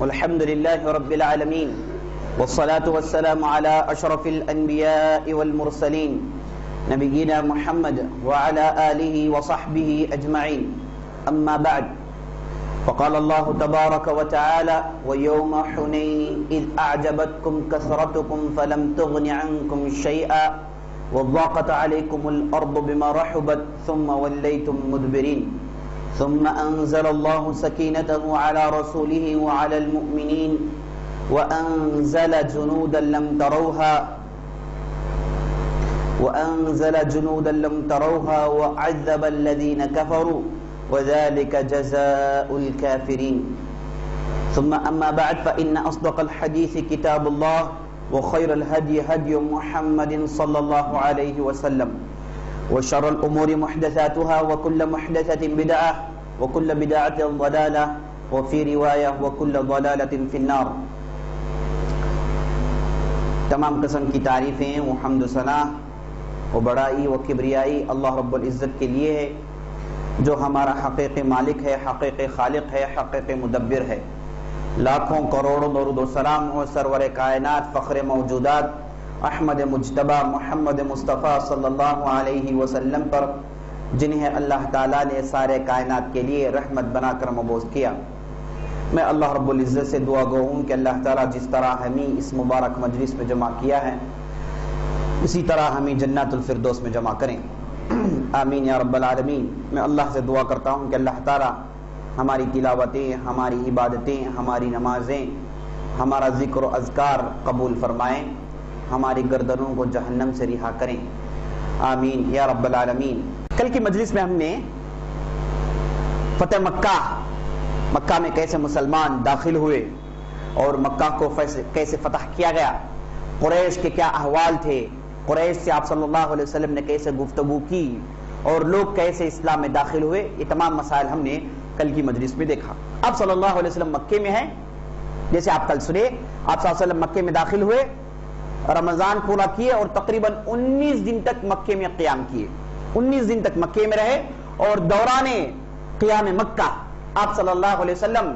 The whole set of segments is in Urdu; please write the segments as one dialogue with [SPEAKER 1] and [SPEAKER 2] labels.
[SPEAKER 1] والحمد لله رب العالمين والصلاة والسلام على أشرف الأنبياء والمرسلين نبينا محمد وعلى آله وصحبه أجمعين أما بعد فقال الله تبارك وتعالى ويوم حنين إذ أعجبتكم كثرتكم فلم تغن عنكم شيئا وضاقت عليكم الأرض بما رحبت ثم وليتم مدبرين ثم أنزل الله سكينته على رسوله وعلى المؤمنين وأنزل جنودا لم تروها وعذب الذين كفروا وذلك جزاء الكافرين ثم أما بعد فإن أصدق الحديث كتاب الله وخير الهدي هدي محمد صلى الله عليه وسلم وشر الأمور محدثاتها وكل محدثة بدعة وكل بدعة ضلالة وفي رواية وكل ضلالة في النار. تمام قسم کی تعریفیں و حمد و ثنا و بڑائی و کبریائی اللہ رب العزت کے لیے ہے جو ہمارا حقیقی مالک ہے، حقیقی خالق ہے، حقیقی مدبر ہے. لاکھوں کروڑوں درود و سلام ہو سرور کائنات فخر موجودات احمد مجتبی محمد مصطفیٰ صلی اللہ علیہ وسلم پر جنہیں اللہ تعالیٰ نے سارے کائنات کے لیے رحمت بنا کر مبعوث کیا. میں اللہ رب العزت سے دعا گو ہوں کہ اللہ تعالیٰ جس طرح ہمیں اس مبارک مجلس میں جمع کیا ہے اسی طرح ہمیں جنات الفردوس میں جمع کریں. آمین یا رب العالمین. میں اللہ سے دعا کرتا ہوں کہ اللہ تعالیٰ ہماری تلاوتیں، ہماری عبادتیں، ہماری نمازیں، ہمارا ذکر و اذکار قبول فرمائیں، ہماری گردنوں کو جہنم سے رہا کریں. آمین یا رب العالمین. کل کی مجلس میں ہم نے فتح مکہ میں کیسے مسلمان داخل ہوئے اور مکہ کو کیسے فتح کیا گیا، قریش کے کیا احوال تھے، قریش سے آپ صلی اللہ علیہ وسلم نے کیسے گفتگو کی اور لوگ کیسے اسلام میں داخل ہوئے، یہ تمام مسائل ہم نے کل کی مجلس میں دیکھا. آپ صلی اللہ علیہ وسلم مکے میں ہیں، جیسے آپ کل سنے آپ صلی اللہ علیہ وسلم مکے میں داخل ہوئے، رمضان پورا کیے اور تقریباً 19 دن تک مکے میں قیام کیے. 19 دن تک مکے میں رہے اور دوران قیام مکہ آپ صلی اللہ علیہ وسلم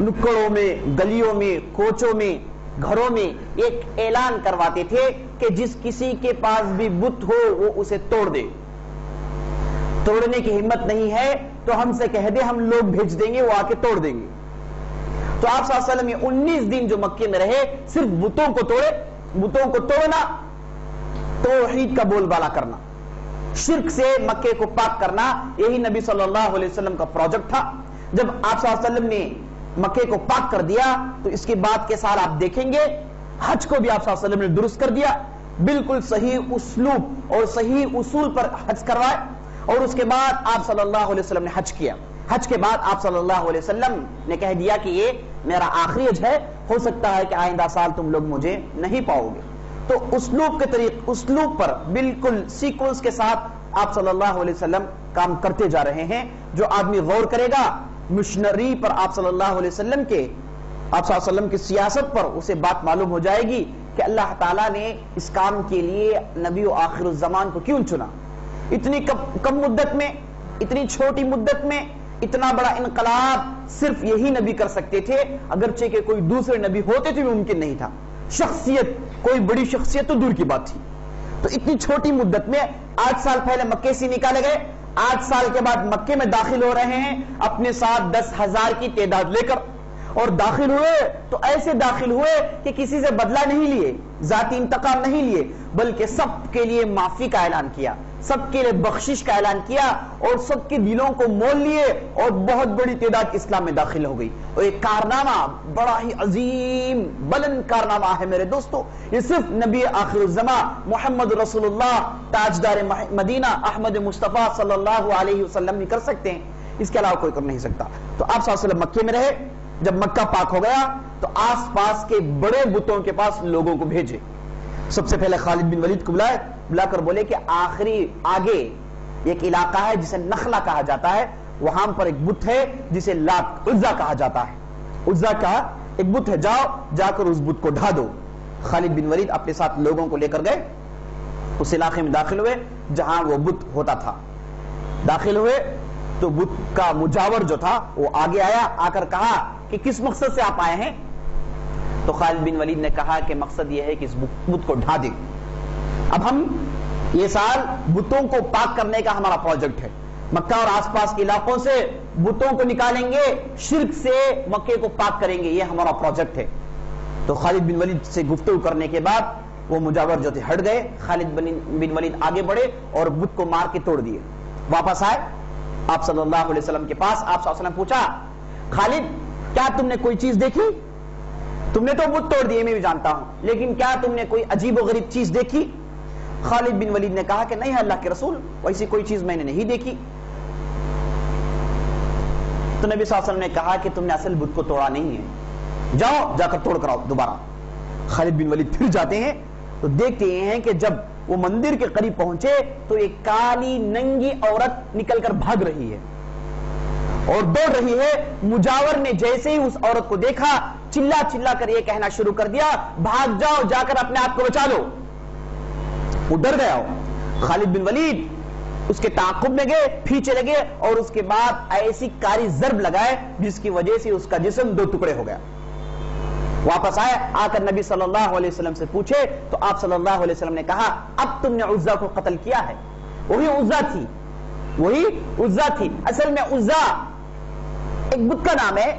[SPEAKER 1] نکڑوں میں، گلیوں میں، کوچوں میں، گھروں میں ایک اعلان کرواتے تھے کہ جس کسی کے پاس بھی بت ہو وہ اسے توڑ دے. توڑنے کی ہمت نہیں ہے تو ہم سے کہہ دے، ہم لوگ بھیج دیں گے، وہ آ کے توڑ دیں گے. تو آپ صلی اللہ علیہ وسلم یہ 19 دن جو مکے میں رہے صرف بتوں کو توڑے. بتوں کو توڑنا، توحید کا بول بالا کرنا، شرک سے مکے کو پاک کرنا، یہی نبی صلی اللہ علیہ وسلم کا پروجیکٹ تھا. جب آپ صلی اللہ علیہ وسلم نے مکے کو پاک کر دیا تو اس کے بعد کے سال آپ دیکھیں گے حج کو بھی آپ صلی اللہ علیہ وسلم نے درست کر دیا، بالکل صحیح اسلوب اور صحیح اصول پر حج کروائے. اور اس کے بعد آپ صلی اللہ علیہ وسلم نے حج کیا. حج کے بعد آپ صلی اللہ علیہ وسلم نے کہہ دیا کہ یہ میرا آخری حج ہے، ہو سکتا ہے کہ آئندہ سال تم لوگ مجھے نہیں پاؤ گے. تو اسلوب پر بالکل سیکوینس کے ساتھ آپ صلی اللہ علیہ وسلم کام کرتے جا رہے ہیں. جو آدمی غور کرے گا مشنری پر آپ صلی اللہ علیہ وسلم کی سیاست پر، اسے بات معلوم ہو جائے گی کہ اللہ تعالیٰ نے اس کام کے لیے نبی و آخر الزمان کو کیوں چنا. اتنی کم مدت میں، اتنی چھوٹی مدت میں اتنا بڑا انقلاب صرف یہی نبی کر سکتے تھے، اگرچہ کہ کوئی دوسرے نبی ہوتے تو ممکن نہیں تھا. شخصیت، کوئی بڑی شخصیت تو دور کی بات تھی. تو اتنی چھوٹی مدت میں 8 سال پہلے مکے سے نکالے گئے، 8 سال کے بعد مکے میں داخل ہو رہے ہیں اپنے ساتھ 10,000 کی تعداد لے کر. اور داخل ہوئے تو ایسے داخل ہوئے کہ کسی سے بدلہ نہیں لیے، ذاتی انتقام نہیں لیے، بلکہ سب کے لیے معافی کا اعلان کیا، سب کے لیے بخشش کا اعلان کیا اور سب کے دلوں کو مول لیے اور بہت بڑی تعداد اسلام میں داخل ہو گئی. اور ایک کارنامہ بڑا ہی عظیم بلند کارنامہ ہے میرے دوستو. یہ صرف نبی آخر الزمان محمد رسول اللہ تاجدار مدینہ احمد مصطفیٰ صلی اللہ علیہ وسلم نہیں کر سکتے ہیں، اس کے علاوہ کوئی کر نہیں سکتا. تو آپ صلی اللہ علیہ وسلم مکے میں رہے. جب مکہ پاک ہو گیا تو آس پاس کے بڑے بتوں کے پاس لوگوں کو بھیجے. سب سے پہلے خالد بن ولید کو بلا کر بولے کہ آگے ایک علاقہ ہے جسے نخلا کہا جاتا ہے، وہاں پر ایک بت ہے جسے لات عزا کہا جاتا ہے. عزا کا ایک بت ہے، جا کر اس بت کو ڈھا دو. خالد بن ولید اپنے ساتھ لوگوں کو لے کر گئے، اس علاقے میں داخل ہوئے جہاں وہ بت ہوتا تھا. داخل ہوئے تو تو بت کا مجاور جو تھا وہ آگے آیا، آ کر کہا کہ کس مقصد سے آپ آئے ہیں؟ تو خالد بن ولید نے کہا کہ مقصد یہ ہے کہ اس بت کو ڈھا دیں۔ اب ہم یہ سال بتوں کو پاک کرنے کا ہمارا پروجیکٹ ہے، مکہ اور آس پاس کے علاقوں سے بتوں کو نکالیں گے، شرک سے مکے کو پاک کریں گے، یہ ہمارا پروجیکٹ ہے۔ تو خالد بن ولید سے گفتگو کرنے کے بعد وہ مجاور جو تھے ہٹ گئے، خالد بن ولید آگے بڑھے اور بت کو مار کے توڑ دیے۔ واپس آئے آپ صلی اللہ علیہ وسلم کے پاس، آپ صلی اللہ علیہ وسلم پوچھا خالد کیا تم نے کوئی چیز دیکھی؟ تم نے تو بت توڑ دیے میں بھی جانتا ہوں، لیکن کیا تم نے کوئی عجیب و غریب چیز دیکھی؟ خالد بن ولید نے کہا کہ نہیں اللہ کے رسول، ویسی کوئی چیز میں نے نہیں دیکھی۔ تو نبی صلی اللہ علیہ وسلم نے کہا کہ تم نے اصل بت کو توڑا نہیں ہے، جاؤ جا کر توڑ کر آؤ دوبارہ۔ خالد بن ولید پھر جاتے ہیں تو دیکھتے ہیں کہ جب وہ مندر کے قریب پہنچے تو ایک کالی ننگی عورت نکل کر بھاگ رہی ہے اور دوڑ رہی ہے۔ مجاور نے جیسے ہی اس عورت کو دیکھا چلا چلا کر یہ کہنا شروع کر دیا بھاگ جاؤ، جا کر اپنے آپ کو بچا لو۔ وہ ڈر گیا ہو۔ خالد بن ولید اس کے تعاقب میں گئے، پیچھے لگے اور اس کے بعد ایسی کاری ضرب لگائے جس کی وجہ سے اس کا جسم دو ٹکڑے ہو گیا۔ واپس آئے، آ کر نبی صلی اللہ علیہ وسلم سے پوچھے تو آپ صلی اللہ علیہ وسلم نے کہا اب تم نے عزا کو قتل کیا ہے۔ وہی عزا تھی، وہی عزا تھی۔ اصل میں عزا ایک بت کا نام ہے،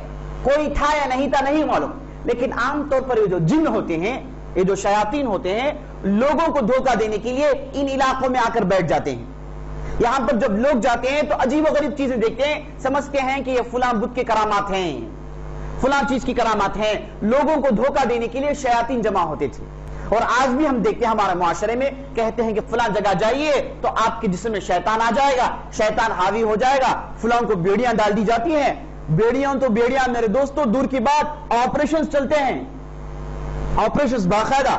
[SPEAKER 1] کوئی تھا یا نہیں تھا نہیں معلوم، لیکن عام طور پر یہ جو جن ہوتے ہیں، یہ جو شیاطین ہوتے ہیں، لوگوں کو دھوکہ دینے کے لیے ان علاقوں میں آ کر بیٹھ جاتے ہیں۔ یہاں پر جب لوگ جاتے ہیں تو عجیب و غریب چیزیں دیکھتے ہیں، سمجھتے ہیں کہ یہ فلاں بت کے کرامات ہیں، فلاں چیز کی کرامات ہیں۔ لوگوں کو دھوکہ دینے کے لیے شیاطین جمع ہوتے تھے، اور آج بھی ہم دیکھتے ہیں ہمارے معاشرے میں، کہتے ہیں کہ فلاں جگہ جائیے تو آپ کے جسم میں شیطان آ جائے گا، شیطان حاوی ہو جائے گا، فلاں کو بیڑیاں ڈال دی جاتی ہیں۔ بیڑیاں تو بیڑیاں میرے دوستو دور کی بات، آپریشنز چلتے ہیں، آپریشنز باقاعدہ۔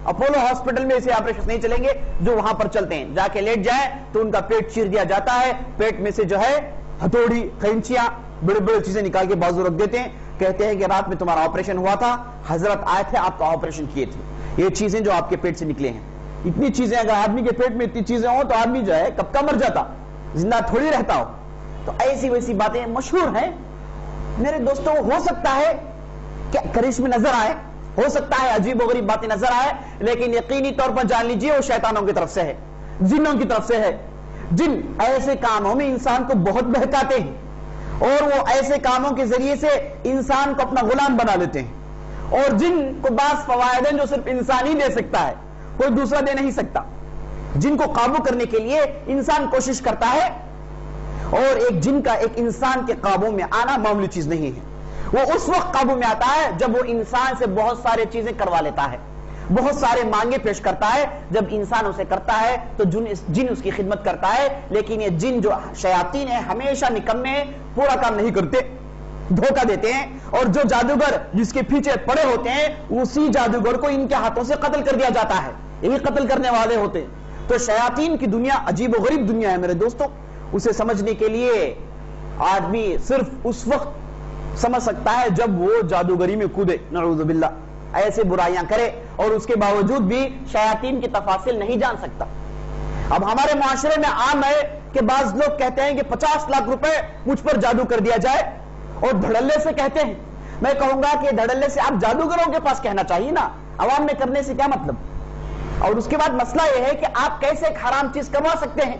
[SPEAKER 1] اپولو ہاسپٹل میں ایسے آپریشن نہیں چلیں گے جو وہاں پر چلتے ہیں، جا کے لیٹ جائیں تو ان کا پیٹ چیر دیا جاتا ہے، پیٹ میں سے جو ہے ہتھوڑی، قینچیاں، بڑے بڑے چیزیں نکال کے بازو رکھ دیتے ہیں، کہتے ہیں کہ رات میں تمہارا آپریشن ہوا تھا، حضرت آئے تھے آپ کا آپریشن کیے تھے، یہ چیزیں جو آپ کے پیٹ سے نکلے ہیں۔ اتنی چیزیں اگر آدمی کے پیٹ میں اتنی چیزیں ہوں تو آدمی جو ہے کب کا مر جاتا، زندہ تھوڑی رہتا ہو۔ تو ایسی ویسی باتیں مشہور ہیں میرے دوستوں۔ ہو سکتا ہے کہ کرشمے نظر آئے، ہو سکتا ہے عجیب و غریب باتیں نظر آئے، لیکن یقینی طور پر جان لیجئے وہ شیطانوں کی طرف سے ہے، جنوں کی طرف سے ہے۔ جن ایسے کاموں میں انسان کو بہت بہکاتے ہیں اور وہ ایسے کاموں کے ذریعے سے انسان کو اپنا غلام بنا لیتے ہیں، اور جن کو بعض فوائد ہیں جو صرف انسان ہی دے سکتا ہے، کوئی دوسرا دے نہیں سکتا، جن کو قابو کرنے کے لیے انسان کوشش کرتا ہے، اور ایک جن کا ایک انسان کے قابو میں آنا معمولی چیز نہیں ہے۔ وہ اس وقت قابو میں آتا ہے جب وہ انسان سے بہت سارے چیزیں کروا لیتا ہے، بہت سارے مانگے پیش کرتا ہے۔ جب انسان اسے کرتا ہے تو جن اس کی خدمت کرتا ہے، لیکن یہ جن جو شیاطین ہیں ہمیشہ نکمے ہیں، پورا کام نہیں کرتے، دھوکہ دیتے ہیں، اور جو جادوگر جس کے پیچھے پڑے ہوتے ہیں اسی جادوگر کو ان کے ہاتھوں سے قتل کر دیا جاتا ہے، یہی قتل کرنے والے ہوتے ہیں۔ تو شیاطین کی دنیا عجیب و غریب دنیا ہے میرے دوستوں، اسے سمجھنے کے لیے آدمی صرف اس وقت سمجھ سکتا ہے جب وہ جادوگری میں کودے، نعوذ باللہ، ایسے برائیاں کرے، اور اس کے باوجود بھی شیاطین کی تفاصیل نہیں جان سکتا۔ اب ہمارے معاشرے میں عام ہے کہ بعض لوگ کہتے ہیں کہ 50 لاکھ روپے مجھ پر جادو کر دیا جائے، اور دھڑلے سے کہتے ہیں۔ میں کہوں گا کہ دھڑلے سے آپ جادوگروں کے پاس کہنا چاہیے نا، عوام میں کرنے سے کیا مطلب؟ اور اس کے بعد مسئلہ یہ ہے کہ آپ کیسے ایک حرام چیز کروا سکتے ہیں؟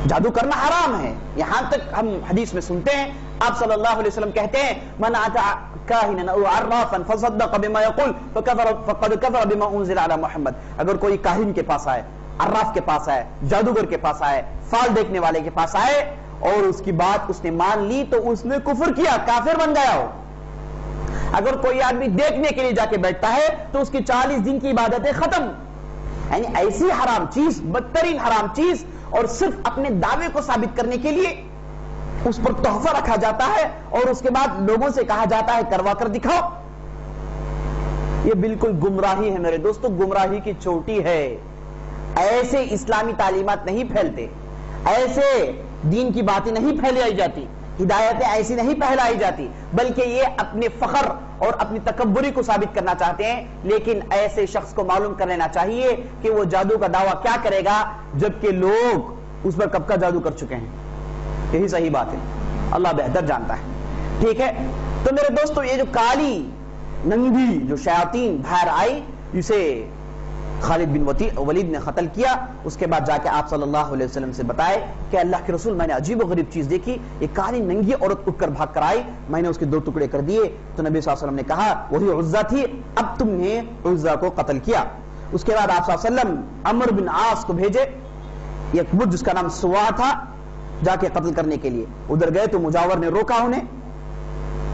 [SPEAKER 1] جادو کرنا حرام ہے، یہاں تک ہم حدیث میں سنتے ہیں، آپ صلی اللہ علیہ وسلم کہتے ہیں من اتى كاهنا او عرافا فصدق بما يقول فقد كفر بما انزل على محمد۔ اگر کوئی کاہن کے پاس آئے، عراف کے پاس آئے، جادوگر کے پاس آئے، فال دیکھنے والے کے پاس آئے، اور اس کی بات اس نے مان لی تو اس نے کفر کیا، کافر بن گیا ہو۔ اگر کوئی آدمی دیکھنے کے لیے جا کے بیٹھتا ہے تو اس کی 40 دن کی عبادتیں ختم۔ یعنی ایسی حرام چیز، بدترین حرام چیز، اور صرف اپنے دعوے کو ثابت کرنے کے لیے اس پر تحفہ رکھا جاتا ہے، اور اس کے بعد لوگوں سے کہا جاتا ہے کروا کر دکھاؤ۔ یہ بالکل گمراہی ہے میرے دوستو، گمراہی کی چوٹی ہے۔ ایسے اسلامی تعلیمات نہیں پھیلتے، ایسے دین کی باتیں نہیں پھیلائی جاتی، ہدایتیں ایسی نہیں پھیلائی جاتی، بلکہ یہ اپنے فخر اور اپنی تکبری کو ثابت کرنا چاہتے ہیں۔ لیکن ایسے شخص کو معلوم کر لینا چاہیے کہ وہ جادو کا دعویٰ کیا کرے گا جبکہ لوگ اس پر کب کا جادو کر چکے ہیں۔ یہی صحیح بات ہے، اللہ بہتر جانتا ہے. ٹھیک ہے، تو میرے دوستو یہ جو کالی ننگی جو شیاطین باہر آئی، اسے خالد بن ولید نے قتل کیا. اس کے بعد جا کے آپ صلی اللہ علیہ وسلم سے بتائے کہ اللہ کے رسول میں نے عجیب و غریب چیز دیکھی، یہ کالی ننگی عورت اٹھ کر بھاگ کر آئی، میں نے اس کے 2 ٹکڑے کر دیے. تو نبی صلی اللہ علیہ وسلم نے کہا وہی عزہ تھی، اب تم نے عزہ کو قتل کیا. اس کے بعد آپ صلی اللہ علیہ وسلم عمرو بن عاص کو بھیجے، ایک بدھ جس کا نام سوا تھا، جا کے قتل کرنے کے لیے. ادھر گئے تو مجاور نے روکا انہیں،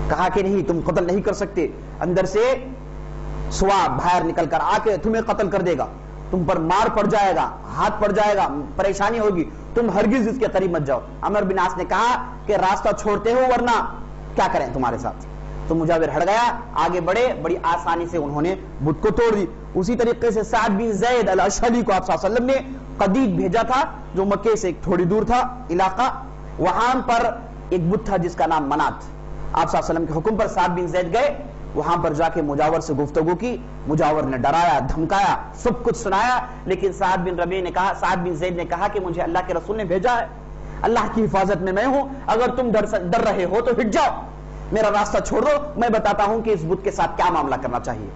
[SPEAKER 1] کہا کہ نہیں تم قتل نہیں کر سکتے، اندر سے سوا باہر نکل کر آ کے تمہیں قتل کر دے گا، تم پر مار پڑ جائے گا، ہاتھ پڑ جائے گا، پریشانی ہوگی، تم ہرگز اس کے قریب مت جاؤ. عمرو بن عاص نے کہا کہ راستہ چھوڑتے ہو ورنہ کیا کریں تمہارے ساتھ. تو مجاور ہٹ گیا، آگے بڑھے، بڑی آسانی سے انہوں نے بت کو توڑ دی. اسی طریقے سے سعد بن زید الاشہلی کو آپ صلی اللہ علیہ وسلم نے قدید بھیجا تھا، جو مکے سے تھوڑی دور تھا علاقہ، وہاں پر ایک بت تھا جس کا نام منات. آپ صلی اللہ علیہ وسلم کے حکم پر سعد بن زید گئے، وہاں پر جا کے مجاور سے گفتگو کی. مجاور نے ڈرایا، دھمکایا، سب کچھ سنایا، لیکن سعد بن زید نے کہا کہ مجھے اللہ کے رسول نے بھیجا ہے، اللہ کی حفاظت میں ہوں، اگر تم ڈر رہے ہو تو ہٹ جاؤ، میرا راستہ چھوڑ دو، میں بتاتا ہوں کہ اس بت کے ساتھ کیا معاملہ کرنا چاہیے.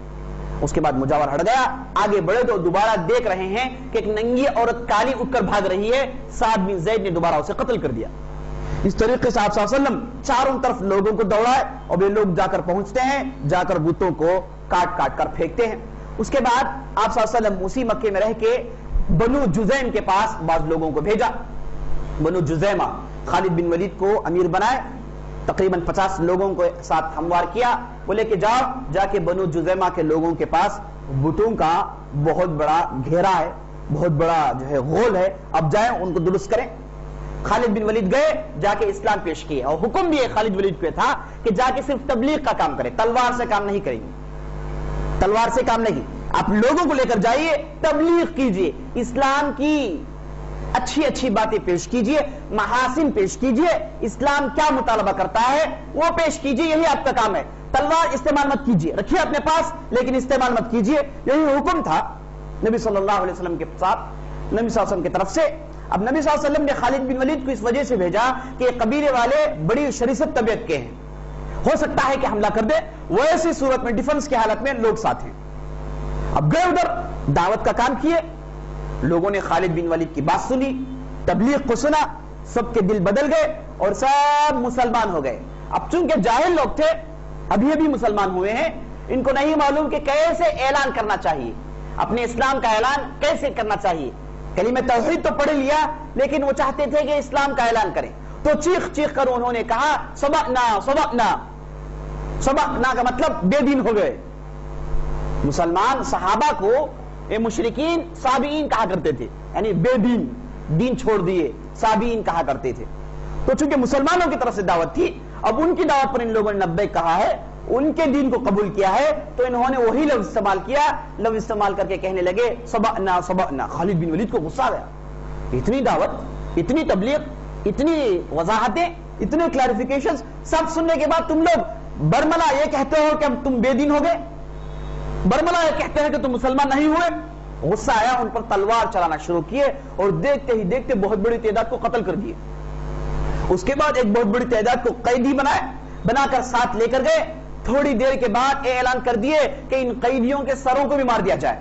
[SPEAKER 1] اس کے بعد مجاور ہٹ گیا، آگے بڑھے تو دوبارہ دیکھ رہے ہیں کہ ایک ننگی عورت کالی اٹھ کر بھاگ رہی ہے. سعد بن زید نے دوبارہ اسے قتل کر دیا. اس طریقے سے آپ صلی اللہ علیہ وسلم چاروں طرف لوگوں کو دوڑائے، اور یہ لوگ جا کر پہنچتے ہیں، جا کر بتوں کو کاٹ کاٹ کر پھینکتے ہیں. اس کے بعد آپ صلی اللہ علیہ وسلم اسی مکے میں رہ کے بنو جزیم کے پاس بعض لوگوں کو بھیجا. بنو جزیمہ خالد بن ولید کو امیر بنائے، تقریباً 50 لوگوں کو ساتھ ہموار کیا، بولے کہ جاؤ جا کے بنو جزیمہ کے لوگوں کے پاس بتوں کا بہت بڑا گھیرا ہے، بہت بڑا جو ہے غول ہے، اب جائیں ان کو درست کریں. خالد بن ولید گئے، جا کے اسلام پیش کیا، اور حکم بھی خالد ولید پہ تھا کہ جا کے صرف تبلیغ کا کام کرے، تلوار سے کام نہیں کریں گے، تلوار سے کام نہیں، آپ لوگوں کو لے کر جائیے، تبلیغ کیجئے، اسلام کی اچھی اچھی باتیں پیش کیجئے، محاسن پیش کیجئے، اسلام کیا مطالبہ کرتا ہے وہ پیش کیجئے، یہی آپ کا کام ہے. تلوار استعمال مت کیجئے، رکھیے اپنے پاس لیکن استعمال مت کیجئے. یہی حکم تھا نبی صلی اللہ علیہ وسلم کے ساتھ، نبی صلی اللہ علیہ وسلم کی طرف سے. اب نبی صلی اللہ علیہ وسلم نے خالد بن ولید کو اس وجہ سے بھیجا کہ قبیلے والے بڑی شریست طبیعت کے ہیں، ہو سکتا ہے کہ حملہ کر دے، ویسی صورت میں ڈیفنس کی حالت میں لوگ ساتھ ہیں. اب گئے ادھر، دعوت کا کام کیے، لوگوں نے خالد بن ولید کی بات سنی، تبلیغ کو سنا، سب کے دل بدل گئے اور سب مسلمان ہو گئے. اب چونکہ جاہل لوگ تھے، ابھی ابھی مسلمان ہوئے ہیں، ان کو نہیں معلوم کہ کیسے اعلان کرنا چاہیے، اپنے اسلام کا اعلان کیسے کرنا چاہیے. کلمہ توحید تو پڑھ لیا لیکن وہ چاہتے تھے کہ اسلام کا اعلان کریں، تو چیخ چیخ کر انہوں نے کہا سبقنا سبقنا. سبقنا کا مطلب بے دین ہو گئے. مسلمان صحابہ کو یہ مشرکین صابئین کہا کرتے تھے، یعنی بے دین، دین چھوڑ دیے، صابئین کہا کرتے تھے. تو چونکہ مسلمانوں کی طرف سے دعوت تھی، اب ان کی دعوت پر ان لوگوں نے لبیک کہا ہے، ان کے دین کو قبول کیا ہے، تو انہوں نے وہی لفظ استعمال کیا، لفظ استعمال کر کے کہنے لگے سبقنا سبقنا. خالد بن ولید کو غصہ آ گیا، اتنی دعوت، اتنی تبلیغ، اتنی وضاحتیں، اتنے کلیریفیکیشن سب سننے کے بعد تم لوگ برملا یہ کہتے ہو کہ اب تم بے دین ہو گئے، برملا یہ کہتے ہیں کہ تم مسلمان نہیں ہوئے. غصہ آیا، ان پر تلوار چلانا شروع کیے اور دیکھتے ہی دیکھتے بہت بڑی تعداد کو قتل کر دیے. اس کے بعد ایک بہت بڑی تعداد کو قیدی بنا کر ساتھ لے کر گئے. تھوڑی دیر کے بعد یہ اعلان کر دیے کہ ان قیدیوں کے سروں کو بھی مار دیا جائے.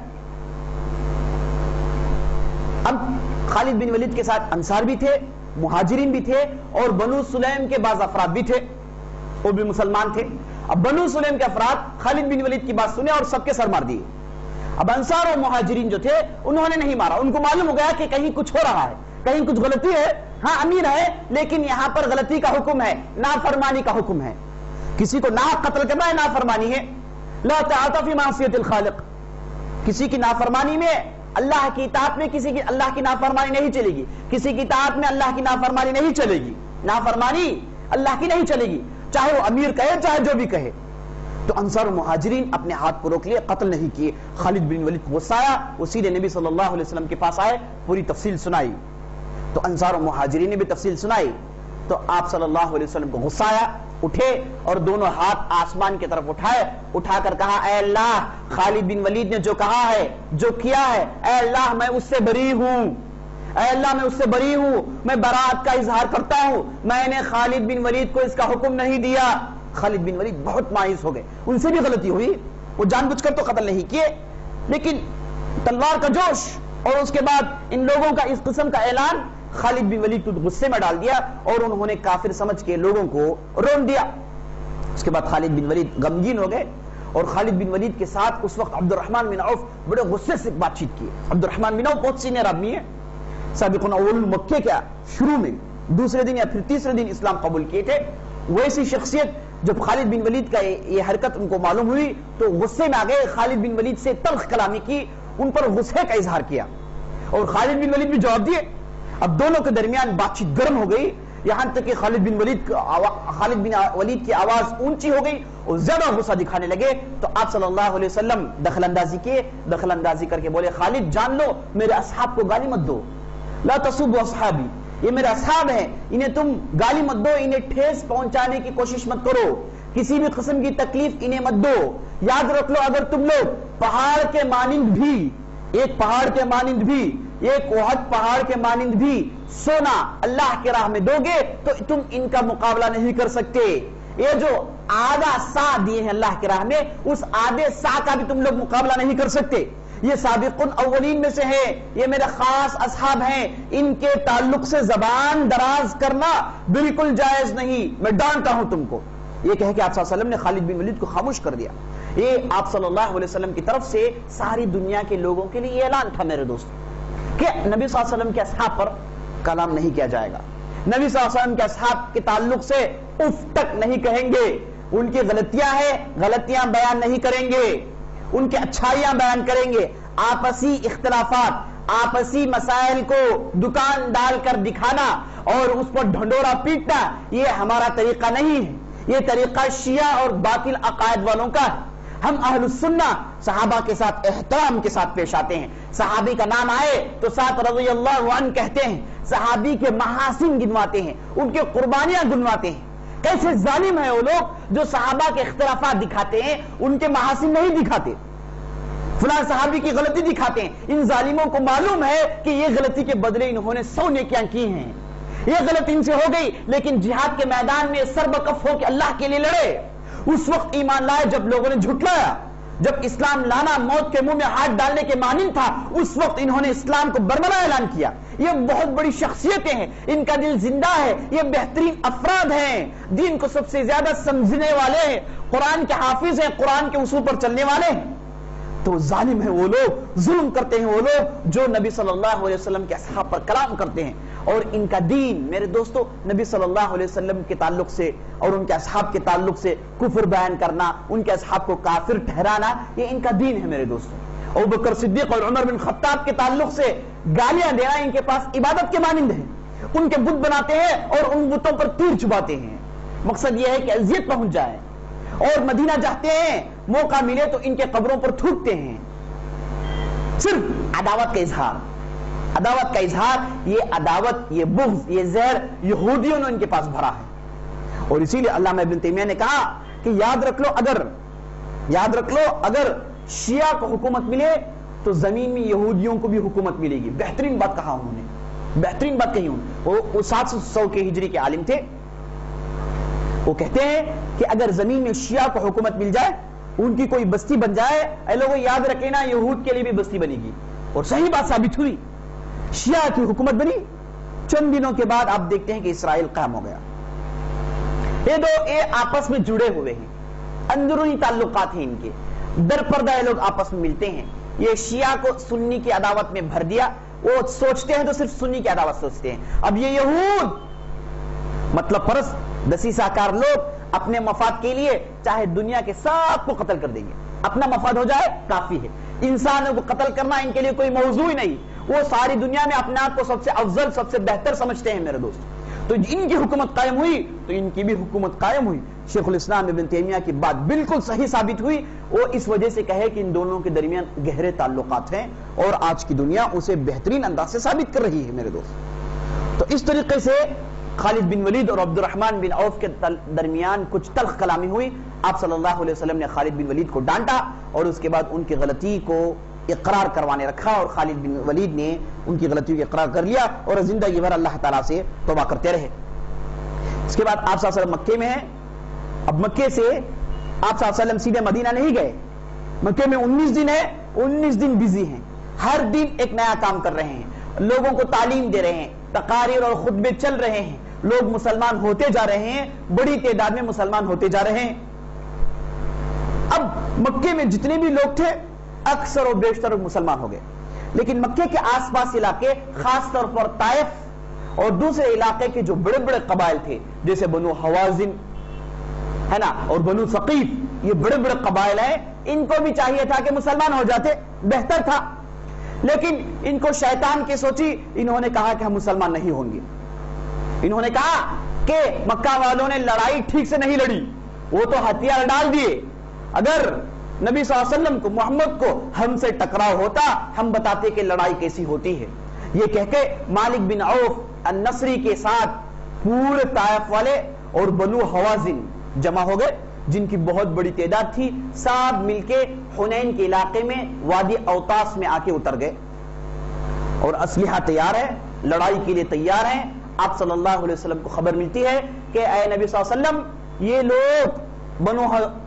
[SPEAKER 1] اب خالد بن ولید کے ساتھ انصار بھی تھے، مہاجرین بھی تھے، اور بنو سلیم کے بعض افراد بھی تھے، وہ بھی مسلمان تھے. اب بنو سلیم کے افراد خالد بن ولید کی بات سنے اور سب کے سر مار دیے. اب انصار اور مہاجرین جو تھے انہوں نے نہیں مارا، ان کو معلوم ہو گیا کہ کہیں کچھ ہو رہا ہے، کہیں کچھ غلطی ہے. ہاں امیر ہے لیکن یہاں پر غلطی کا حکم ہے، نافرمانی کا حکم ہے. کسی کو نہ قتل کرنا ہے، نافرمانی ہے. لا تعاطف فی معصیت الخالق، کسی کی نافرمانی میں، اللہ کی اطاعت میں کسی کی اللہ کی نافرمانی نہیں چلے گی، کسی کی اطاعت میں اللہ کی نافرمانی نہیں چلے گی. نافرمانی اللہ کی نہیں چلے گی، چاہے وہ امیر کہے چاہے جو بھی کہے. تو انصار و مہاجرین اپنے ہاتھ کو روک لیے، قتل نہیں کیے. خالد بن ولید کو غصہ آیا، وہ سیدھے نبی صلی اللہ علیہ وسلم کے پاس آئے، پوری تفصیل سنائی. تو انصار و مہاجرین نے بھی تفصیل سنائی. تو آپ صلی اللہ علیہ وسلم کو غصہ آیا، اٹھے اور دونوں ہاتھ آسمان کی طرف اٹھائے، اٹھا کر کہا اے اللہ، خالد بن ولید نے جو کہا ہے، جو کیا ہے، اے اللہ میں اس سے بری ہوں، اے اللہ میں اس سے بری ہوں، میں برات کا اظہار کرتا ہوں، میں نے خالد بن ولید کو اس کا حکم نہیں دیا۔ خالد بن ولید بہت مایوس ہو گئے، ان سے بھی غلطی ہوئی، وہ جان بوجھ کر تو قتل نہیں کیے، لیکن تلوار کا جوش اور اس کے بعد ان لوگوں کا اس قسم کا اعلان خالد بن ولید کو غصے میں ڈال دیا اور انہوں نے کافر سمجھ کے لوگوں کو رون دیا۔ اس کے بعد خالد بن ولید غمگین ہو گئے اور خالد بن ولید کے ساتھ اس وقت عبد الرحمن بن عوف بڑے غصے سے بات چیت کی۔ عبد الرحمن بن عوف بہت سینئر آدمی ہے، سابقون اول مکے کا شروع میں دوسرے دن یا پھر تیسرے دن اسلام قبول کیے تھے، ویسی شخصیت جب خالد بن ولید کا یہ حرکت ان کو معلوم ہوئی تو غصے میں آ گئے، خالد بن ولید سے تلخ کلامی کی، ان پر غصے کا اظہار کیا اور خالد بن ولید بھی جواب دیے۔ اب دونوں کے درمیان بات چیت گرم ہو گئی، یہاں تک کہ خالد بن ولید کی آواز اونچی ہو گئی اور زیادہ غصہ دکھانے لگے، تو آپ صلی اللہ علیہ وسلم دخل اندازی کیے، دخل اندازی کر کے بولے خالد جان لو میرے اصحاب کو گالی مت دو، لا تسبوا اصحابی، یہ میرے اصحاب ہیں، انہیں تم گالی مت دو، انہیں ٹھیس پہنچانے کی کوشش مت کرو، کسی بھی قسم کی تکلیف انہیں مت دو۔ یاد رکھ لو اگر تم لوگ پہاڑ کے مانند بھی، ایک پہاڑ کے مانند بھی، ایک احد پہاڑ کے مانند بھی سونا اللہ کے راہ میں دو گے تو تم ان کا مقابلہ نہیں کر سکتے۔ یہ جو آدھا سا دیے ہیں اللہ کے راہ میں، اس آدھے سا کا بھی تم لوگ مقابلہ نہیں کر سکتے۔ یہ سابقون اولین میں سے ہے، یہ میرے خاص اصحاب ہیں، ان کے تعلق سے زبان دراز کرنا بالکل جائز نہیں، میں ڈانٹتا ہوں تم کو۔ یہ کہہ کہ آپ صلی اللہ علیہ وسلم نے خالد بن ولید کو خاموش کر دیا۔ یہ آپ صلی اللہ علیہ وسلم کی طرف سے ساری دنیا کے لوگوں کے لیے یہ اعلان تھا میرے دوست کہ نبی صلی اللہ علیہ وسلم کے اصحاب پر کلام نہیں کیا جائے گا، نبی صلی اللہ علیہ وسلم کے اصحاب کے تعلق سے اف تک نہیں کہیں گے، ان کی غلطیاں ہیں غلطیاں بیان نہیں کریں گے، ان کی اچھائیاں بیان کریں گے۔ آپسی اختلافات، آپسی مسائل کو دکان ڈال کر دکھانا اور اس پر ڈھنڈورا پیٹنا، یہ ہمارا طریقہ نہیں ہے، یہ طریقہ شیعہ اور باطل عقائد والوں کا ہے۔ ہم اہل السنہ صحابہ کے ساتھ احترام کے ساتھ پیش آتے ہیں، صحابی کا نام آئے تو ساتھ رضی اللہ عنہ کہتے ہیں، صحابی کے محاسن گنواتے ہیں، ان کے قربانیاں گنواتے ہیں۔ کیسے ظالم ہیں وہ لوگ جو صحابہ کے اختلافات دکھاتے ہیں، ان کے محاسن نہیں دکھاتے، فلاں صحابی کی غلطی دکھاتے ہیں۔ ان ظالموں کو معلوم ہے کہ یہ غلطی کے بدلے انہوں نے 100 نیکیاں کی ہیں، یہ غلطی ان سے ہو گئی، لیکن جہاد کے میدان میں سر بکف ہو کے اللہ کے لیے لڑے، اس وقت ایمان لائے جب لوگوں نے جھٹلایا، جب اسلام لانا موت کے منہ میں ہاتھ ڈالنے کے مانند تھا، اس وقت انہوں نے اسلام کو برملا اعلان کیا۔ یہ بہت بڑی شخصیتیں ہیں، ان کا دل زندہ ہے، یہ بہترین افراد ہیں، دین کو سب سے زیادہ سمجھنے والے ہیں، قرآن کے حافظ ہیں، قرآن کے اصول پر چلنے والے ہیں۔ تو ظالم ہیں وہ لوگ، ظلم کرتے ہیں وہ لوگ جو نبی صلی اللہ علیہ وسلم کے اصحاب پر کلام کرتے ہیں، اور ان کا دین میرے دوستو نبی صلی اللہ علیہ وسلم کے تعلق سے اور ان کے اصحاب کے تعلق سے کفر بیان کرنا، ان کے اصحاب کو کافر ٹھہرانا، یہ ان کا دین ہے میرے دوستو۔ ابوبکر صدیق اور عمر بن خطاب کے تعلق سے گالیاں دینا ان کے پاس عبادت کے مانند ہے، ان کے بت بناتے ہیں اور ان بتوں پر تیر چباتے ہیں، مقصد یہ ہے کہ اذیت پہنچ جائے، اور مدینہ جاتے ہیں موقع ملے تو ان کے قبروں پر تھوکتے ہیں، صرف عداوت کا اظہار، عداوت کا اظہار، یہ عداوت، یہ بغض، یہ زہر یہودیوں نے ان کے پاس بھرا ہے۔ اور اسی لیے علامہ ابن تیمیہ نے کہا کہ یاد رکھ لو اگر شیعہ کو حکومت ملے تو زمین میں یہودیوں کو بھی حکومت ملے گی۔ بہترین بات کہا انہوں نے، بہترین بات کہی انہوں نے۔ وہ 700 کے ہجری کے عالم تھے، وہ کہتے ہیں کہ اگر زمین میں شیعہ کو حکومت مل جائے، ان کی کوئی بستی بن جائے، اے لوگوں یاد رکھنا یہود کے لیے بھی بستی بنے گی، اور صحیح بات ثابت ہوئی، شیعہ کی حکومت بنی۔ چند دنوں کے بعد آپ دیکھتے ہیں کہ اسرائیل قائم ہو گیا۔ یہ دو آپس میں جڑے ہوئے ہیں، اندرونی تعلقات ہیں ان کے، در پردہ یہ لوگ آپس میں ملتے ہیں۔ یہ شیعہ کو سنی کی عداوت میں بھر دیا، وہ سوچتے ہیں تو صرف سنی کی عداوت سوچتے ہیں۔ اب یہ یہود مطلب پرست دسیسہ کار لوگ اپنے مفاد کے لیے چاہے دنیا کے سب کو قتل کر دیں گے، اپنا مفاد ہو جائے کافی ہے، انسانوں کو قتل کرنا ان کے لیے کوئی موضوع ہی نہیں، وہ ساری دنیا میں اپنے آپ کو سب سے افضل سب سے بہتر سمجھتے ہیں میرے دوست۔ تو ان کی حکومت قائم ہوئی تو ان کی بھی حکومت قائم ہوئی۔ شیخ الاسلام ابن تیمیہ کی بات بالکل صحیح ثابت ہوئی، وہ اس وجہ سے کہے کہ ان دونوں کے درمیان گہرے تعلقات ہیں، اور آج کی دنیا اسے بہترین انداز سے ثابت کر رہی ہے میرے دوست۔ تو اس طریقے سے خالد بن ولید اور عبد الرحمن بن عوف کے درمیان کچھ تلخ کلامی ہوئی۔ آپ صلی اللہ علیہ وسلم نے خالد بن ولید کو ڈانٹا اور اس کے بعد ان کی غلطی کو اقرار کروانے رکھا اور خالد بن ولید نے ان کی غلطیوں کا اقرار کر لیا اور زندگی بھر اللہ تعالیٰ سے توبہ کرتے رہے۔ اس کے بعد آپ صلی اللہ علیہ وسلم مکے میں ہیں۔ اب مکے سے آپ صلی اللہ علیہ وسلم سیدھے مدینہ نہیں گئے، مکے میں 19 دن ہے، 19 دن بزی ہیں، ہر دن ایک نیا کام کر رہے ہیں، لوگوں کو تعلیم دے رہے ہیں، تقاریر اور خطبے چل رہے ہیں، لوگ مسلمان ہوتے جا رہے ہیں، بڑی تعداد میں مسلمان ہوتے جا رہے ہیں۔ اب مکے میں جتنے بھی لوگ تھے اکثر و بیشتر مسلمان ہو گئے، لیکن مکے کے آس پاس علاقے، خاص طور پر طائف اور دوسرے علاقے کے جو بڑے بڑے قبائل تھے جیسے بنو حوازن ہے نا اور بنو ثقیف، یہ بڑے بڑے قبائل ہیں، ان کو بھی چاہیے تھا کہ مسلمان ہو جاتے، بہتر تھا، لیکن ان کو شیطان کی سوچی، انہوں نے کہا کہ ہم مسلمان نہیں ہوں گے۔ انہوں نے کہا کہ مکہ والوں نے لڑائی ٹھیک سے نہیں لڑی، وہ تو ہتھیار ڈال دیے، اگر نبی صلی اللہ علیہ وسلم کو، محمد کو ہم سے ٹکراؤ ہوتا ہم بتاتے کہ لڑائی کیسی ہوتی ہے۔ یہ کہہ کے مالک بن عوف النصری کے ساتھ پورے طائف والے اور بنو حوازن جمع ہو گئے، جن کی بہت بڑی تعداد تھی، سب مل کے حنین کے علاقے میں وادی اوتاس میں آ کے اتر گئے اور اسلحہ تیار ہے، لڑائی کے لیے تیار ہیں۔ آپ صلی اللہ علیہ وسلم کو خبر ملتی ہے کہ اے نبی صلی اللہ علیہ وسلم، یہ لوگ بنو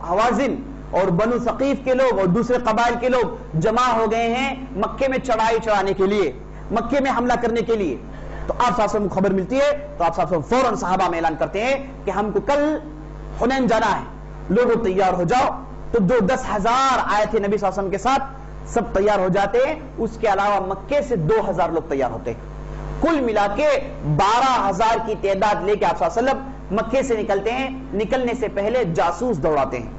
[SPEAKER 1] حوازن اور بنو ثقیف کے لوگ اور دوسرے قبائل کے لوگ جمع ہو گئے ہیں مکے میں چڑھائی چڑھانے کے لیے، مکے میں حملہ کرنے کے لیے۔ تو آپ صلی اللہ علیہ وسلم کو خبر ملتی ہے تو آپ صلی اللہ علیہ وسلم فوراً صحابہ میں اعلان کرتے ہیں کہ ہم کو کل حنین جانا ہے، لوگوں تیار ہو جاؤ۔ تو 10,000 آئے تھے نبی صلی اللہ علیہ وسلم کے ساتھ، سب تیار ہو جاتے ہیں، اس کے علاوہ مکے سے 2,000 لوگ تیار ہوتے ہیں، کل ملا کے 12,000 کی تعداد لے کے آپ صلی اللہ علیہ وسلم مکے سے نکلتے ہیں۔ نکلنے سے پہلے جاسوس دوڑاتے ہیں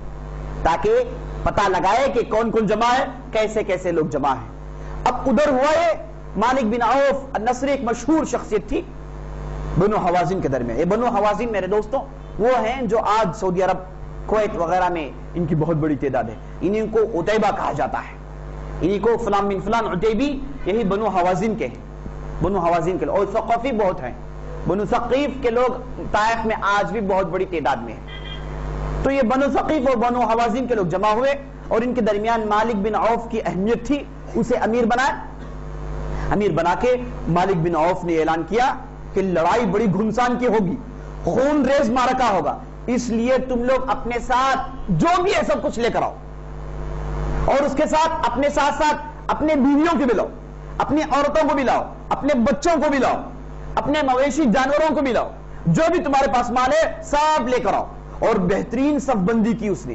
[SPEAKER 1] تاکہ پتہ لگائے کہ کون کون جمع ہے، کیسے کیسے لوگ جمع ہیں۔ اب ادھر ہوا ہے مالک بن عوف النصری، ایک مشہور شخصیت تھی بنو حوازن کے درمیان۔ یہ بنو حوازن میرے دوستوں وہ ہیں جو آج سعودی عرب، کویت وغیرہ میں ان کی بہت بڑی تعداد ہے، انہیں کو عتیبہ کہا جاتا ہے، انہیں کو فلان بن فلان عتیبی، یہی بنو حوازن کے ہیں، بنو حوازن کے لوگ۔ اور ثقفی بہت ہیں، بنو ثقیف کے لوگ طائف میں آج بھی بہت بڑی تعداد میں ہیں۔ تو یہ بنو ثقیف اور بنو حوازن کے لوگ جمع ہوئے اور ان کے درمیان مالک بن عوف کی اہمیت تھی، اسے امیر بنایا۔ امیر بنا کے مالک بن عوف نے اعلان کیا کہ لڑائی بڑی گھمسان کی ہوگی، خون ریز معرکہ ہوگا، اس لیے تم لوگ اپنے ساتھ جو بھی ہے سب کچھ لے کر آؤ، اور اس کے ساتھ اپنے ساتھ ساتھ اپنے بیویوں کو بھی لاؤ، اپنی عورتوں کو بھی لاؤ، اپنے بچوں کو بھی لاؤ، اپنے مویشی جانوروں کو بھی لاؤ، جو بھی تمہارے پاس مال ہے سب لے کر آؤ۔ اور بہترین صف بندی کی اس نے،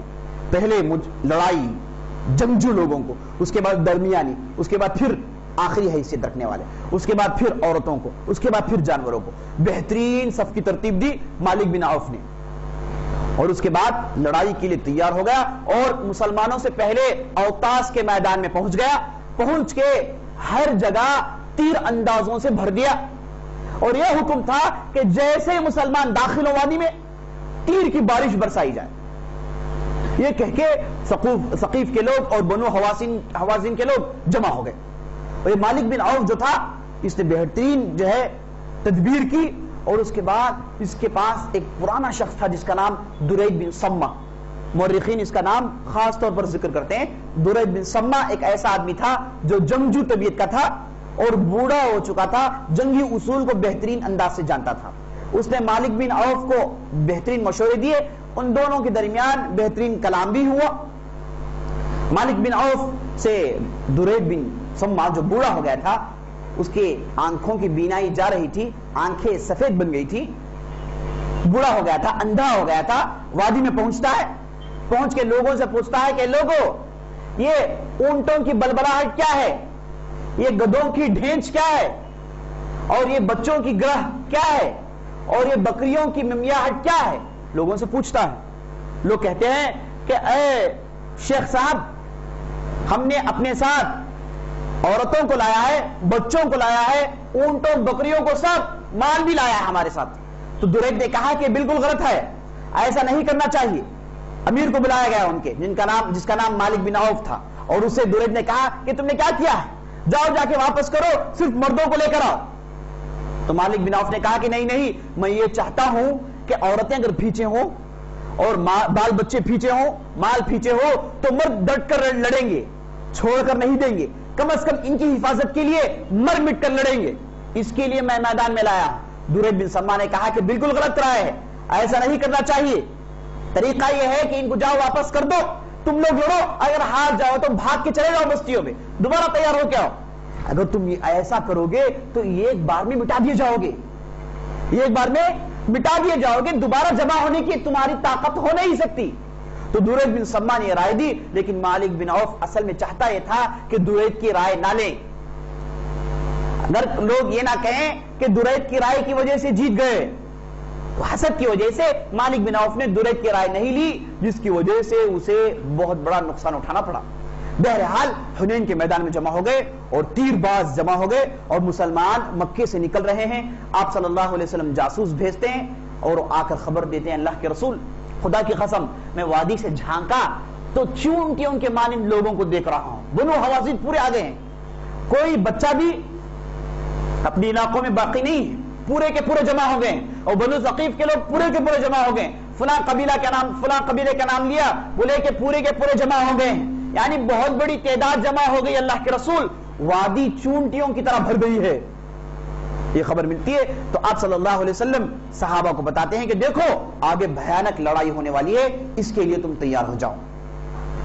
[SPEAKER 1] پہلے لڑائی جنگجو لوگوں کو، اس کے بعد درمیانی، اس کے بعد پھر آخری حیثیت رکھنے والے، اس کے بعد پھر عورتوں کو، اس کے بعد پھر جانوروں کو، بہترین صف کی ترتیب دی مالک بن عوف نے۔ اور اس کے بعد لڑائی کے لیے تیار ہو گیا اور مسلمانوں سے پہلے اوتاس کے میدان میں پہنچ گیا، پہنچ کے ہر جگہ تیر اندازوں سے بھر دیا، اور یہ حکم تھا کہ جیسے مسلمان داخل ہو وادی میں تیر کی بارش برسائی جائے۔ یہ کہہ کے ثقیف کے لوگ اور بنو حوازن کے لوگ جمع ہو گئے، اور یہ مالک بن عوف جو تھا اس نے بہترین جو ہے تدبیر کی، اور اس کے بعد اس کے پاس ایک پرانا شخص تھا جس کا نام درید بن سمہ، مورخین اس کا نام خاص طور پر ذکر کرتے ہیں۔ درید بن سمہ ایک ایسا آدمی تھا جو جنگجو طبیعت کا تھا اور بوڑھا ہو چکا تھا، جنگی اصول کو بہترین انداز سے جانتا تھا۔ اس نے مالک بن عوف کو بہترین مشورے دیے، ان دونوں کے درمیان بہترین کلام بھی ہوا۔ مالک بن عوف سے درید بن سمہ جو بوڑھا ہو گیا تھا، اس کے آنکھوں کی بینائی جا رہی تھی، آنکھیں سفید بن گئی تھی، بوڑھا ہو گیا تھا، اندھا ہو گیا تھا، وادی میں پہنچتا ہے، پہنچ کے لوگوں سے پوچھتا ہے کہ لوگوں، یہ اونٹوں کی بلبلاہٹ کیا ہے، یہ گدھوں کی ڈھینچ کیا ہے، اور یہ بچوں کی گرہ کیا ہے، اور یہ بکریوں کی ممیاہٹ کیا ہے؟ لوگوں سے پوچھتا ہے۔ لوگ کہتے ہیں کہ اے شیخ صاحب، ہم نے اپنے ساتھ عورتوں کو لایا ہے، بچوں کو لایا ہے، اونٹوں بکریوں کو، سب مال بھی لایا ہے ہمارے ساتھ۔ تو درید نے کہا کہ بالکل غلط ہے، ایسا نہیں کرنا چاہیے۔ امیر کو بلایا گیا ان کے، جس کا نام مالک بن عوف تھا، اور اسے درید نے کہا کہ تم نے کیا کیا ہے، جاؤ جا کے واپس کرو، صرف مردوں کو لے کر آؤ۔ تو مالک بن عوف نے کہا کہ نہیں، میں یہ چاہتا ہوں کہ عورتیں اگر پیچھے ہوں اور بال بچے پیچھے ہوں، مال پیچھے ہو، تو مرد ڈٹ کر لڑیں گے، چھوڑ کر نہیں دیں گے، کم از کم ان کی حفاظت کے لیے مر مٹ کر لڑیں گے، اس کے لیے میں میدان میں لایا ہوں۔ درید بن سلمان نے کہا کہ بالکل غلط رائے ہے، ایسا نہیں کرنا چاہیے، طریقہ یہ ہے کہ ان کو جاؤ واپس کر دو، تم لوگ لڑو، اگر ہار جاؤ تو بھاگ کے چلے جاؤ بستیوں میں، دوبارہ تیار ہو کے آؤ۔ اگر تم ایسا کرو گے تو یہ ایک بار میں مٹا دیے جاؤ گے، یہ ایک بار میں مٹا دیے جاؤ گے، دوبارہ جمع ہونے کی تمہاری طاقت ہو نہیں سکتی۔ تو درید بن سلمان نے یہ رائے دی، لیکن مالک بن عوف اصل میں چاہتا یہ تھا کہ درید کی رائے نہ لیں۔ اگر لوگ یہ نہ کہیں کہ درید کی رائے کی وجہ سے جیت گئے، تو حسد کی وجہ سے مالک بن عوف نے درید کی رائے نہیں لی، جس کی وجہ سے اسے بہت بڑا نقصان اٹھانا پڑا۔ بہرحال حنین کے میدان میں جمع ہو گئے اور تیر باز جمع ہو گئے، اور مسلمان مکے سے نکل رہے ہیں۔ آپ صلی اللہ علیہ وسلم جاسوس بھیجتے ہیں اور آ کر خبر دیتے ہیں اللہ کے رسول، خدا کی قسم میں وادی سے جھانکا تو چونٹیوں کے مانند لوگوں کو دیکھ رہا ہوں، بنو حوازن پورے آگے ہیں، کوئی بچہ بھی اپنی علاقوں میں باقی نہیں ہے، پورے کے پورے جمع ہو گئے، اور بنو ثقیف کے لوگ پورے کے پورے جمع ہو گئے، فلاں قبیلہ کا نام، فلاں قبیلے کا نام لیا، بولے کہ پورے کے پورے جمع ہو گئے، یعنی بہت بڑی تعداد جمع ہو گئی۔ اللہ کے رسول، وادی چونٹیوں کی طرح بھر گئی ہے، یہ خبر ملتی ہے تو آپ صلی اللہ علیہ وسلم صحابہ کو بتاتے ہیں کہ دیکھو آگے بھیانک لڑائی ہونے والی ہے، اس کے لیے تم تیار ہو جاؤ،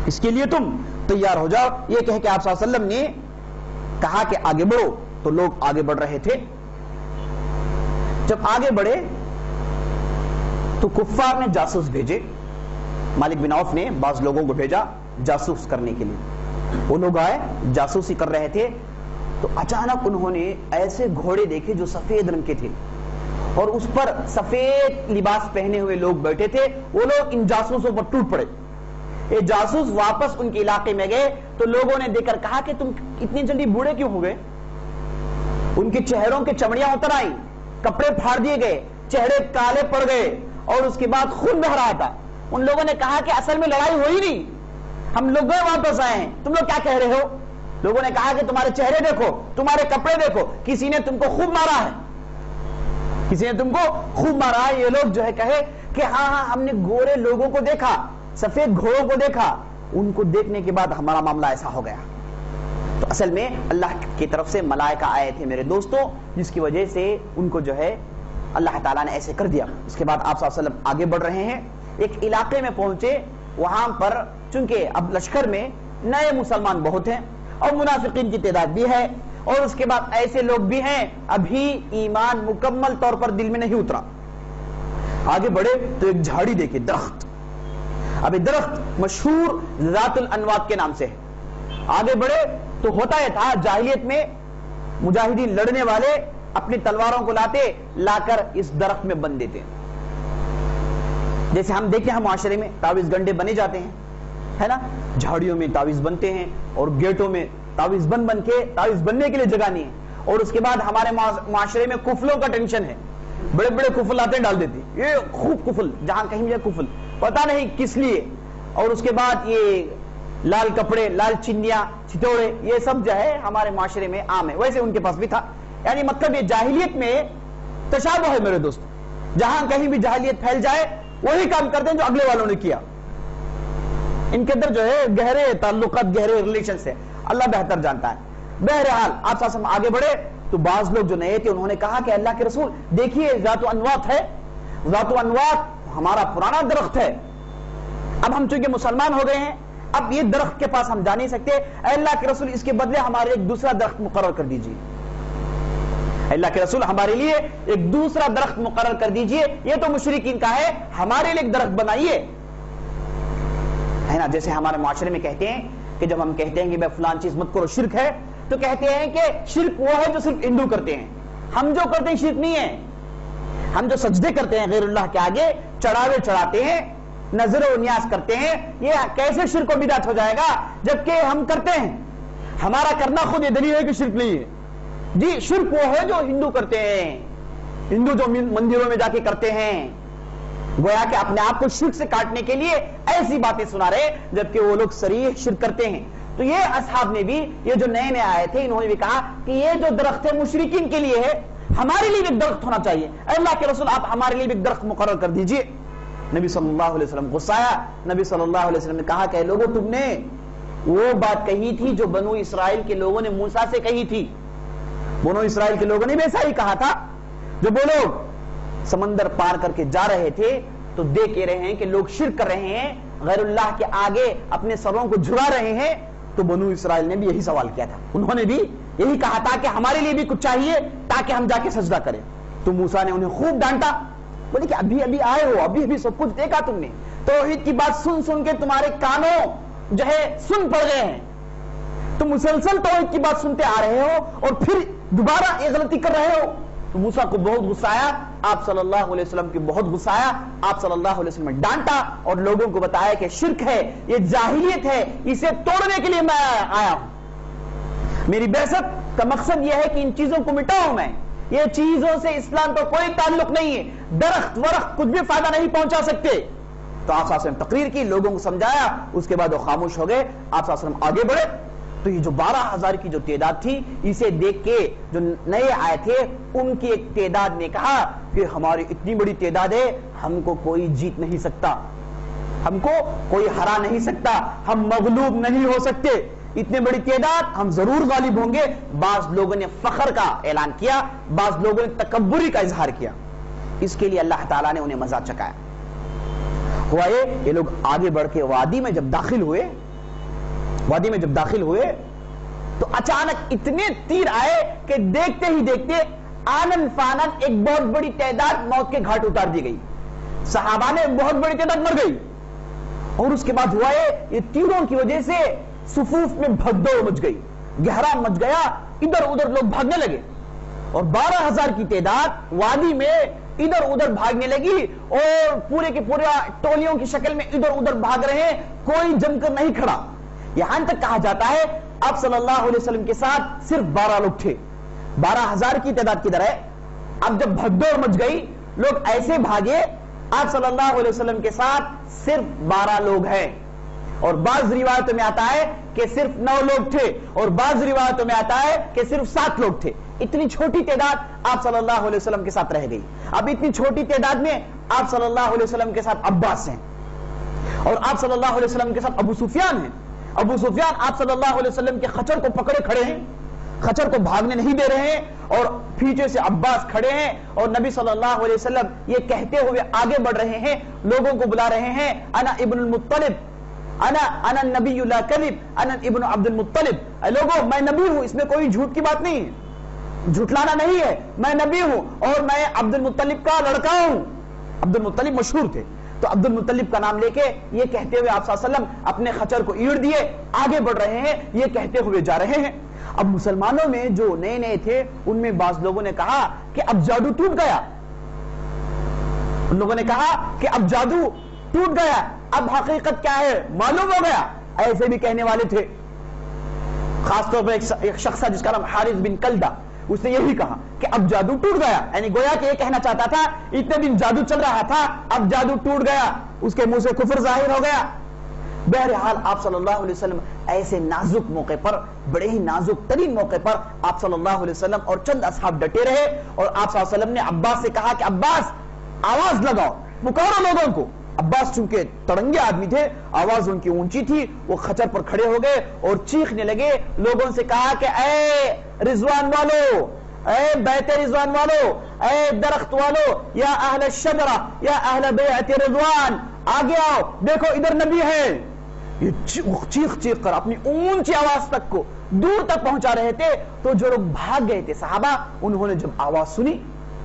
[SPEAKER 1] اس کے لیے تم تیار ہو جاؤ۔ یہ کہہ کے آپ صلی اللہ علیہ وسلم نے کہا کہ آگے بڑھو، تو لوگ آگے بڑھ رہے تھے۔ جب آگے بڑھے تو کفار نے جاسوس بھیجے، مالک بن عوف نے بعض لوگوں کو بھیجا جاسوس کرنے کے لیے، وہ لوگ آئے جاسوسی کر رہے تھے، تو اچانک انہوں نے ایسے گھوڑے دیکھے جو سفید رنگ کے تھے، اور اس پر سفید لباس پہنے ہوئے لوگ بیٹھے تھے، وہ لوگ ان جاسوسوں پر ٹوٹ پڑے۔ یہ جاسوس واپس ان کے علاقے میں گئے تو لوگوں نے دیکھ کر کہا کہ تم اتنی جلدی بوڑھے کیوں ہو گئے؟ ان کے چہروں کے چمڑیاں اتر آئیں، کپڑے پھاڑ دیے گئے، چہرے کالے پڑ گئے، اور اس کے بعد خون بہ رہا تھا۔ ان لوگوں نے کہا کہ اصل میں لڑائی ہوئی نہیں، ہم لوگ واپس آئے ہیں، تم لوگ کیا کہہ رہے ہو؟ لوگوں نے کہا کہ تمہارے چہرے دیکھو، تمہارے کپڑے دیکھو، کسی نے تم کو خوب مارا ہے، کسی نے تم کو خوب مارا ہے۔ یہ لوگ جو ہے کہے کہ ہاں ہاں ہم نے گورے لوگوں کو دیکھا، سفید گھوڑوں کو دیکھا، ان کو دیکھنے کے بعد ہمارا معاملہ ایسا ہو گیا۔ تو اصل میں اللہ کی طرف سے ملائکہ آئے تھے میرے دوستوں، جس کی وجہ سے ان کو جو ہے اللہ تعالیٰ نے ایسے کر دیا۔ اس کے بعد آپ صلی اللہ علیہ وسلم آگے بڑھ رہے ہیں، ایک علاقے میں پہنچے، وہاں پر چونکہ اب لشکر میں نئے مسلمان بہت ہیں اور منافقین کی تعداد بھی ہے، اور اس کے بعد ایسے لوگ بھی ہیں ابھی ایمان مکمل طور پر دل میں نہیں اترا۔ آگے بڑھے تو ایک جھاڑی دیکھے، درخت، اب یہ درخت مشہور ذات الانوات کے نام سے ہے۔ آگے بڑھے تو ہوتا یہ تھا جاہلیت میں مجاہدین لڑنے والے اپنی تلواروں کو لا کر اس درخت میں بند دیتے ہیں، جیسے ہم دیکھیں ہم معاشرے میں تعویذ گنڈے بنے جاتے ہیں، ہے نا، جھاڑیوں میں تعویذ بنتے ہیں اور گیٹوں میں تعویذ بن کے تعویذ بننے کے لیے جگہ نہیں ہے۔ اور اس کے بعد ہمارے معاشرے میں کفلوں کا ٹینشن ہے، بڑے بڑے کفل آتے ہیں ڈال دیتے ہیں، یہ خوب کفل، جہاں کہیں بھی کفل، پتہ نہیں کس لیے۔ اور اس کے بعد یہ لال کپڑے، لال چنیاں، چھتوڑے، یہ سب جو ہے ہمارے معاشرے میں عام ہے، ویسے ان کے پاس بھی تھا۔ یعنی مطلب یہ جاہلیت میں تشابہ ہے میرے دوست، جہاں کہیں بھی جاہلیت پھیل جائے وہی کام کرتے ہیں جو اگلے والوں نے کیا، ان کے اندر جو ہے گہرے تعلقات، گہرے ریلیشنز ہے، اللہ بہتر جانتا ہے۔ بہرحال آپ ساتھ آگے بڑھے تو بعض لوگ جو نئے تھے انہوں نے کہا کہ اللہ کے رسول دیکھیے ذات و انوات ہے، ذات و انوات ہمارا پرانا درخت ہے، اب ہم چونکہ مسلمان ہو گئے ہیں، اب یہ درخت کے پاس ہم جا نہیں سکتے، اے اللہ کے رسول اس کے بدلے ہمارے ایک دوسرا درخت مقرر کر دیجیے، اللہ کے رسول ہمارے لیے ایک دوسرا درخت مقرر کر دیجئے، یہ تو مشرکین کا ہے، ہمارے لیے ایک درخت بنائیے، ہے نا۔ جیسے ہمارے معاشرے میں کہتے ہیں کہ جب ہم کہتے ہیں کہ بھائی فلان چیز مت کرو شرک ہے، تو کہتے ہیں کہ شرک وہ ہے جو صرف ہندو کرتے ہیں، ہم جو کرتے ہیں شرک نہیں ہے، ہم جو سجدے کرتے ہیں غیر اللہ کے آگے، چڑھاوے چڑھاتے ہیں، نظر و نیاز کرتے ہیں، یہ کیسے شرک و بدعت ہو جائے گا جبکہ ہم کرتے ہیں، ہمارا کرنا خود یہ دلیل ہے کہ شرک نہیں ہے۔ جی شرک وہ ہے جو ہندو کرتے ہیں، ہندو جو مندروں میں جا کے کرتے ہیں، گویا کہ اپنے آپ کو شرک سے کاٹنے کے لیے ایسی باتیں سنا رہے جبکہ وہ لوگ صریح شرک کرتے ہیں۔ تو یہ اصحاب نے بھی، یہ جو نئے نئے آئے تھے، انہوں نے بھی کہا کہ یہ جو درخت ہے مشرکین کے لیے ہے، ہمارے لیے بھی ایک درخت ہونا چاہیے، اے اللہ کے رسول آپ ہمارے لیے بھی ایک درخت مقرر کر دیجئے۔ نبی صلی اللہ علیہ وسلم غصہ آیا، نبی صلی اللہ علیہ وسلم نے کہا کہ لوگوں تم نے وہ بات کہی تھی جو بنو اسرائیل کے لوگوں نے موسیٰ سے کہی تھی. بنو اسرائیل کے لوگوں نے بھی ایسا ہی کہا تھا. جب وہ لوگ سمندر پار کر کے جا رہے تھے تو دیکھ کے رہے ہیں کہ لوگ شرک کر رہے ہیں, غیر اللہ کے آگے اپنے سروں کو جھکا رہے ہیں, تو بنو اسرائیل نے بھی یہی سوال کیا تھا. انہوں نے بھی یہی کہا تھا کہ ہمارے لیے بھی کچھ چاہیے تاکہ ہم جا کے سجدہ کریں. تو موسیٰ نے انہیں خوب ڈانٹا, بولے کہ ابھی ابھی آئے ہو, ابھی ابھی سب کچھ دیکھا تم نے, توحید کی بات سن سن کے تمہارے کانوں جو ہے سن پڑ گئے ہیں, تم مسلسل توحید کی بات سنتے آ رہے ہو اور پھر دوبارہ یہ غلطی کر رہے ہو. تو موسیٰ کو بہت غصہ آیا, آپ صلی اللہ علیہ وسلم کی بہت غصہ آیا. آپ صلی اللہ علیہ وسلم نے ڈانٹا اور لوگوں کو بتایا کہ شرک ہے, یہ جاہلیت ہے, اسے توڑنے کے لیے میں آیا ہوں. میری بعثت کا مقصد یہ ہے کہ ان چیزوں کو مٹاؤں میں. یہ چیزوں سے اسلام کا کوئی تعلق نہیں ہے, درخت ورخت کچھ بھی فائدہ نہیں پہنچا سکتے. تو آپ صلی اللہ علیہ وسلم تقریر کی, لوگوں کو سمجھایا, اس کے بعد وہ خاموش ہو گئے. آپ صلی اللہ علیہ وسلم آگے بڑھے تو یہ جو 12,000 کی جو تعداد تھی, اسے دیکھ کے جو نئے آئے تھے ان کی ایک تعداد نے کہا کہ ہماری اتنی بڑی تعداد ہے, ہم کو کوئی جیت نہیں سکتا, ہم کو کوئی ہرا نہیں سکتا, ہم مغلوب نہیں ہو سکتے, اتنی بڑی تعداد ہم ضرور غالب ہوں گے. بعض لوگوں نے فخر کا اعلان کیا, بعض لوگوں نے تکبری کا اظہار کیا. اس کے لیے اللہ تعالیٰ نے انہیں مزہ چکایا. ہوا یہ لوگ آگے بڑھ کے وادی میں جب داخل ہوئے تو اچانک اتنے تیر آئے کہ دیکھتے ہی دیکھتے آنن فانن ایک بہت بڑی تعداد موت کے گھاٹ اتار دی گئی. صحابہ نے بہت بڑی تعداد مر گئی. اور اس کے بعد ہوا یہ تیروں کی وجہ سے صفوف میں بھگدڑ مچ گئی, گہرا مچ گیا, ادھر ادھر لوگ بھاگنے لگے. اور 12,000 کی تعداد وادی میں ادھر ادھر بھاگنے لگی اور پورے کے پورے ٹولیوں کی شکل میں ادھر ادھر بھاگ رہے ہیں, کوئی جم کر نہیں کھڑا. یہاں تک کہا جاتا ہے آپ صلی اللہ علیہ وسلم کے ساتھ صرف 12 لوگ تھے. 12,000 کی تعداد کدھر ہے؟ اب جب بھگدڑ مچ گئی, لوگ ایسے بھاگے, آپ صلی اللہ علیہ وسلم کے ساتھ صرف 12 لوگ ہیں. اور بعض روایتوں میں آتا ہے کہ صرف 9 لوگ تھے, اور بعض روایتوں میں آتا ہے کہ صرف 7 لوگ تھے. اتنی چھوٹی تعداد آپ صلی اللہ علیہ وسلم کے ساتھ رہ گئی. اب اتنی چھوٹی تعداد میں آپ صلی اللہ علیہ وسلم کے ساتھ عباس ہیں, اور آپ صلی اللہ علیہ وسلم کے ساتھ ابو سفیان ہیں. ابو سفیان آپ صلی اللہ علیہ وسلم کے خچر کو پکڑے کھڑے ہیں, خچر کو بھاگنے نہیں دے رہے ہیں, اور پیچھے سے عباس کھڑے ہیں, اور نبی صلی اللہ علیہ وسلم یہ کہتے ہوئے آگے بڑھ رہے ہیں, لوگوں کو بلا رہے ہیں, انا ابن المطلب, انا نبی لا کذب, انا ابن عبد المطلب. لوگوں میں نبی ہوں, اس میں کوئی جھوٹ کی بات نہیں ہے, جھٹلانا نہیں ہے, میں نبی ہوں اور میں عبد المطلب کا لڑکا ہوں. عبد المطلب مشہور تھے, تو عبد المطلب کا نام لے کے یہ کہتے ہوئے آپ صلی اللہ علیہ وسلم اپنے خچر کو ایڑ دیے, آگے بڑھ رہے ہیں, یہ کہتے ہوئے جا رہے ہیں. اب مسلمانوں میں جو نئے تھے ان میں بعض لوگوں نے کہا کہ اب جادو ٹوٹ گیا, ان لوگوں نے کہا کہ اب جادو ٹوٹ گیا, اب حقیقت کیا ہے معلوم ہو گیا. ایسے بھی کہنے والے تھے. خاص طور پر ایک شخص جس کا نام حارث بن کلدہ, اس نے یہی کہا کہ اب جادو ٹوٹ گیا, یعنی گویا کہ یہ کہنا چاہتا تھا اتنے دن جادو چل رہا تھا, اب جادو ٹوٹ گیا, اس کے منہ سے کفر ظاہر ہو گیا. بہرحال آپ صلی اللہ علیہ وسلم ایسے نازک موقع پر, بڑے ہی نازک ترین موقع پر آپ صلی اللہ علیہ وسلم اور چند اصحاب ڈٹے رہے, اور آپ صلی اللہ علیہ وسلم نے عباس سے کہا کہ عباس آواز لگاؤ, پکارو لوگوں کو. عباس چونکہ تڑنگے آدمی تھے, آواز ان کی اونچی تھی, وہ خچر پر کھڑے ہو گئے اور چیخنے لگے. لوگوں سے کہا کہ اے رضوان والو, اے بیت رضوان والو, اے درخت والو, یا اہل الشجرہ, یا اہل بیعت رضوان, آگے آؤ, دیکھو ادھر نبی ہے. یہ چیخ چیخ کر اپنی اونچی آواز تک کو دور تک پہنچا رہے تھے. تو جو لوگ بھاگ گئے تھے صحابہ, انہوں نے جب آواز سنی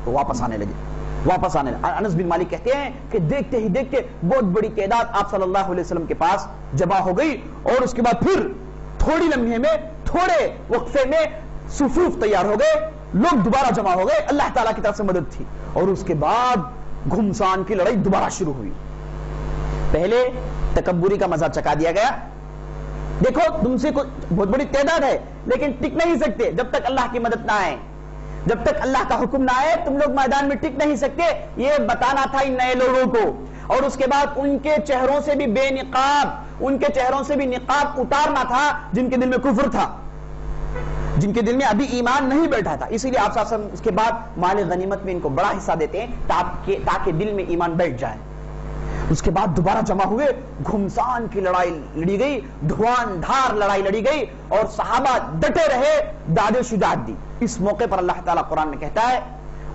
[SPEAKER 1] تو واپس آنے لگے. انس بن مالک کہتے ہیں کہ دیکھتے ہی دیکھتے بہت بڑی تعداد آپ صلی اللہ علیہ وسلم کے پاس جمع ہو گئی, اور اس کے بعد پھر تھوڑی لمحے میں, تھوڑے وقفے میں صفوف تیار ہو گئے, لوگ دوبارہ جمع ہو گئے. اللہ تعالیٰ کی طرف سے مدد تھی, اور اس کے بعد گھمسان کی لڑائی دوبارہ شروع ہوئی. پہلے تکبری کا مزہ چکا دیا گیا, دیکھو تم سے بہت بڑی تعداد ہے لیکن ٹک نہیں سکتے جب تک اللہ کی مدد نہ آئے, جب تک اللہ کا حکم نہ آئے تم لوگ میدان میں ٹک نہیں سکتے, یہ بتانا تھا ان نئے لوگوں کو. اور اس کے بعد ان کے چہروں سے بھی بے نقاب, ان کے چہروں سے بھی نقاب اتارنا تھا جن کے دل میں کفر تھا, جن کے دل میں ابھی ایمان نہیں بیٹھا تھا. اسی لیے آپ صلی اللہ علیہ وسلم اس کے بعد مال غنیمت میں ان کو بڑا حصہ دیتے ہیں تاکہ دل میں ایمان بیٹھ جائے. اس کے بعد دوبارہ جمع ہوئے، گھمسان کی لڑائی لڑی گئی، دھوان دھار لڑائی لڑی گئی، اور صحابہ ڈٹے رہے، داد شجاعت دی۔ اس موقع پر اللہ تعالیٰ قرآن میں کہتا ہے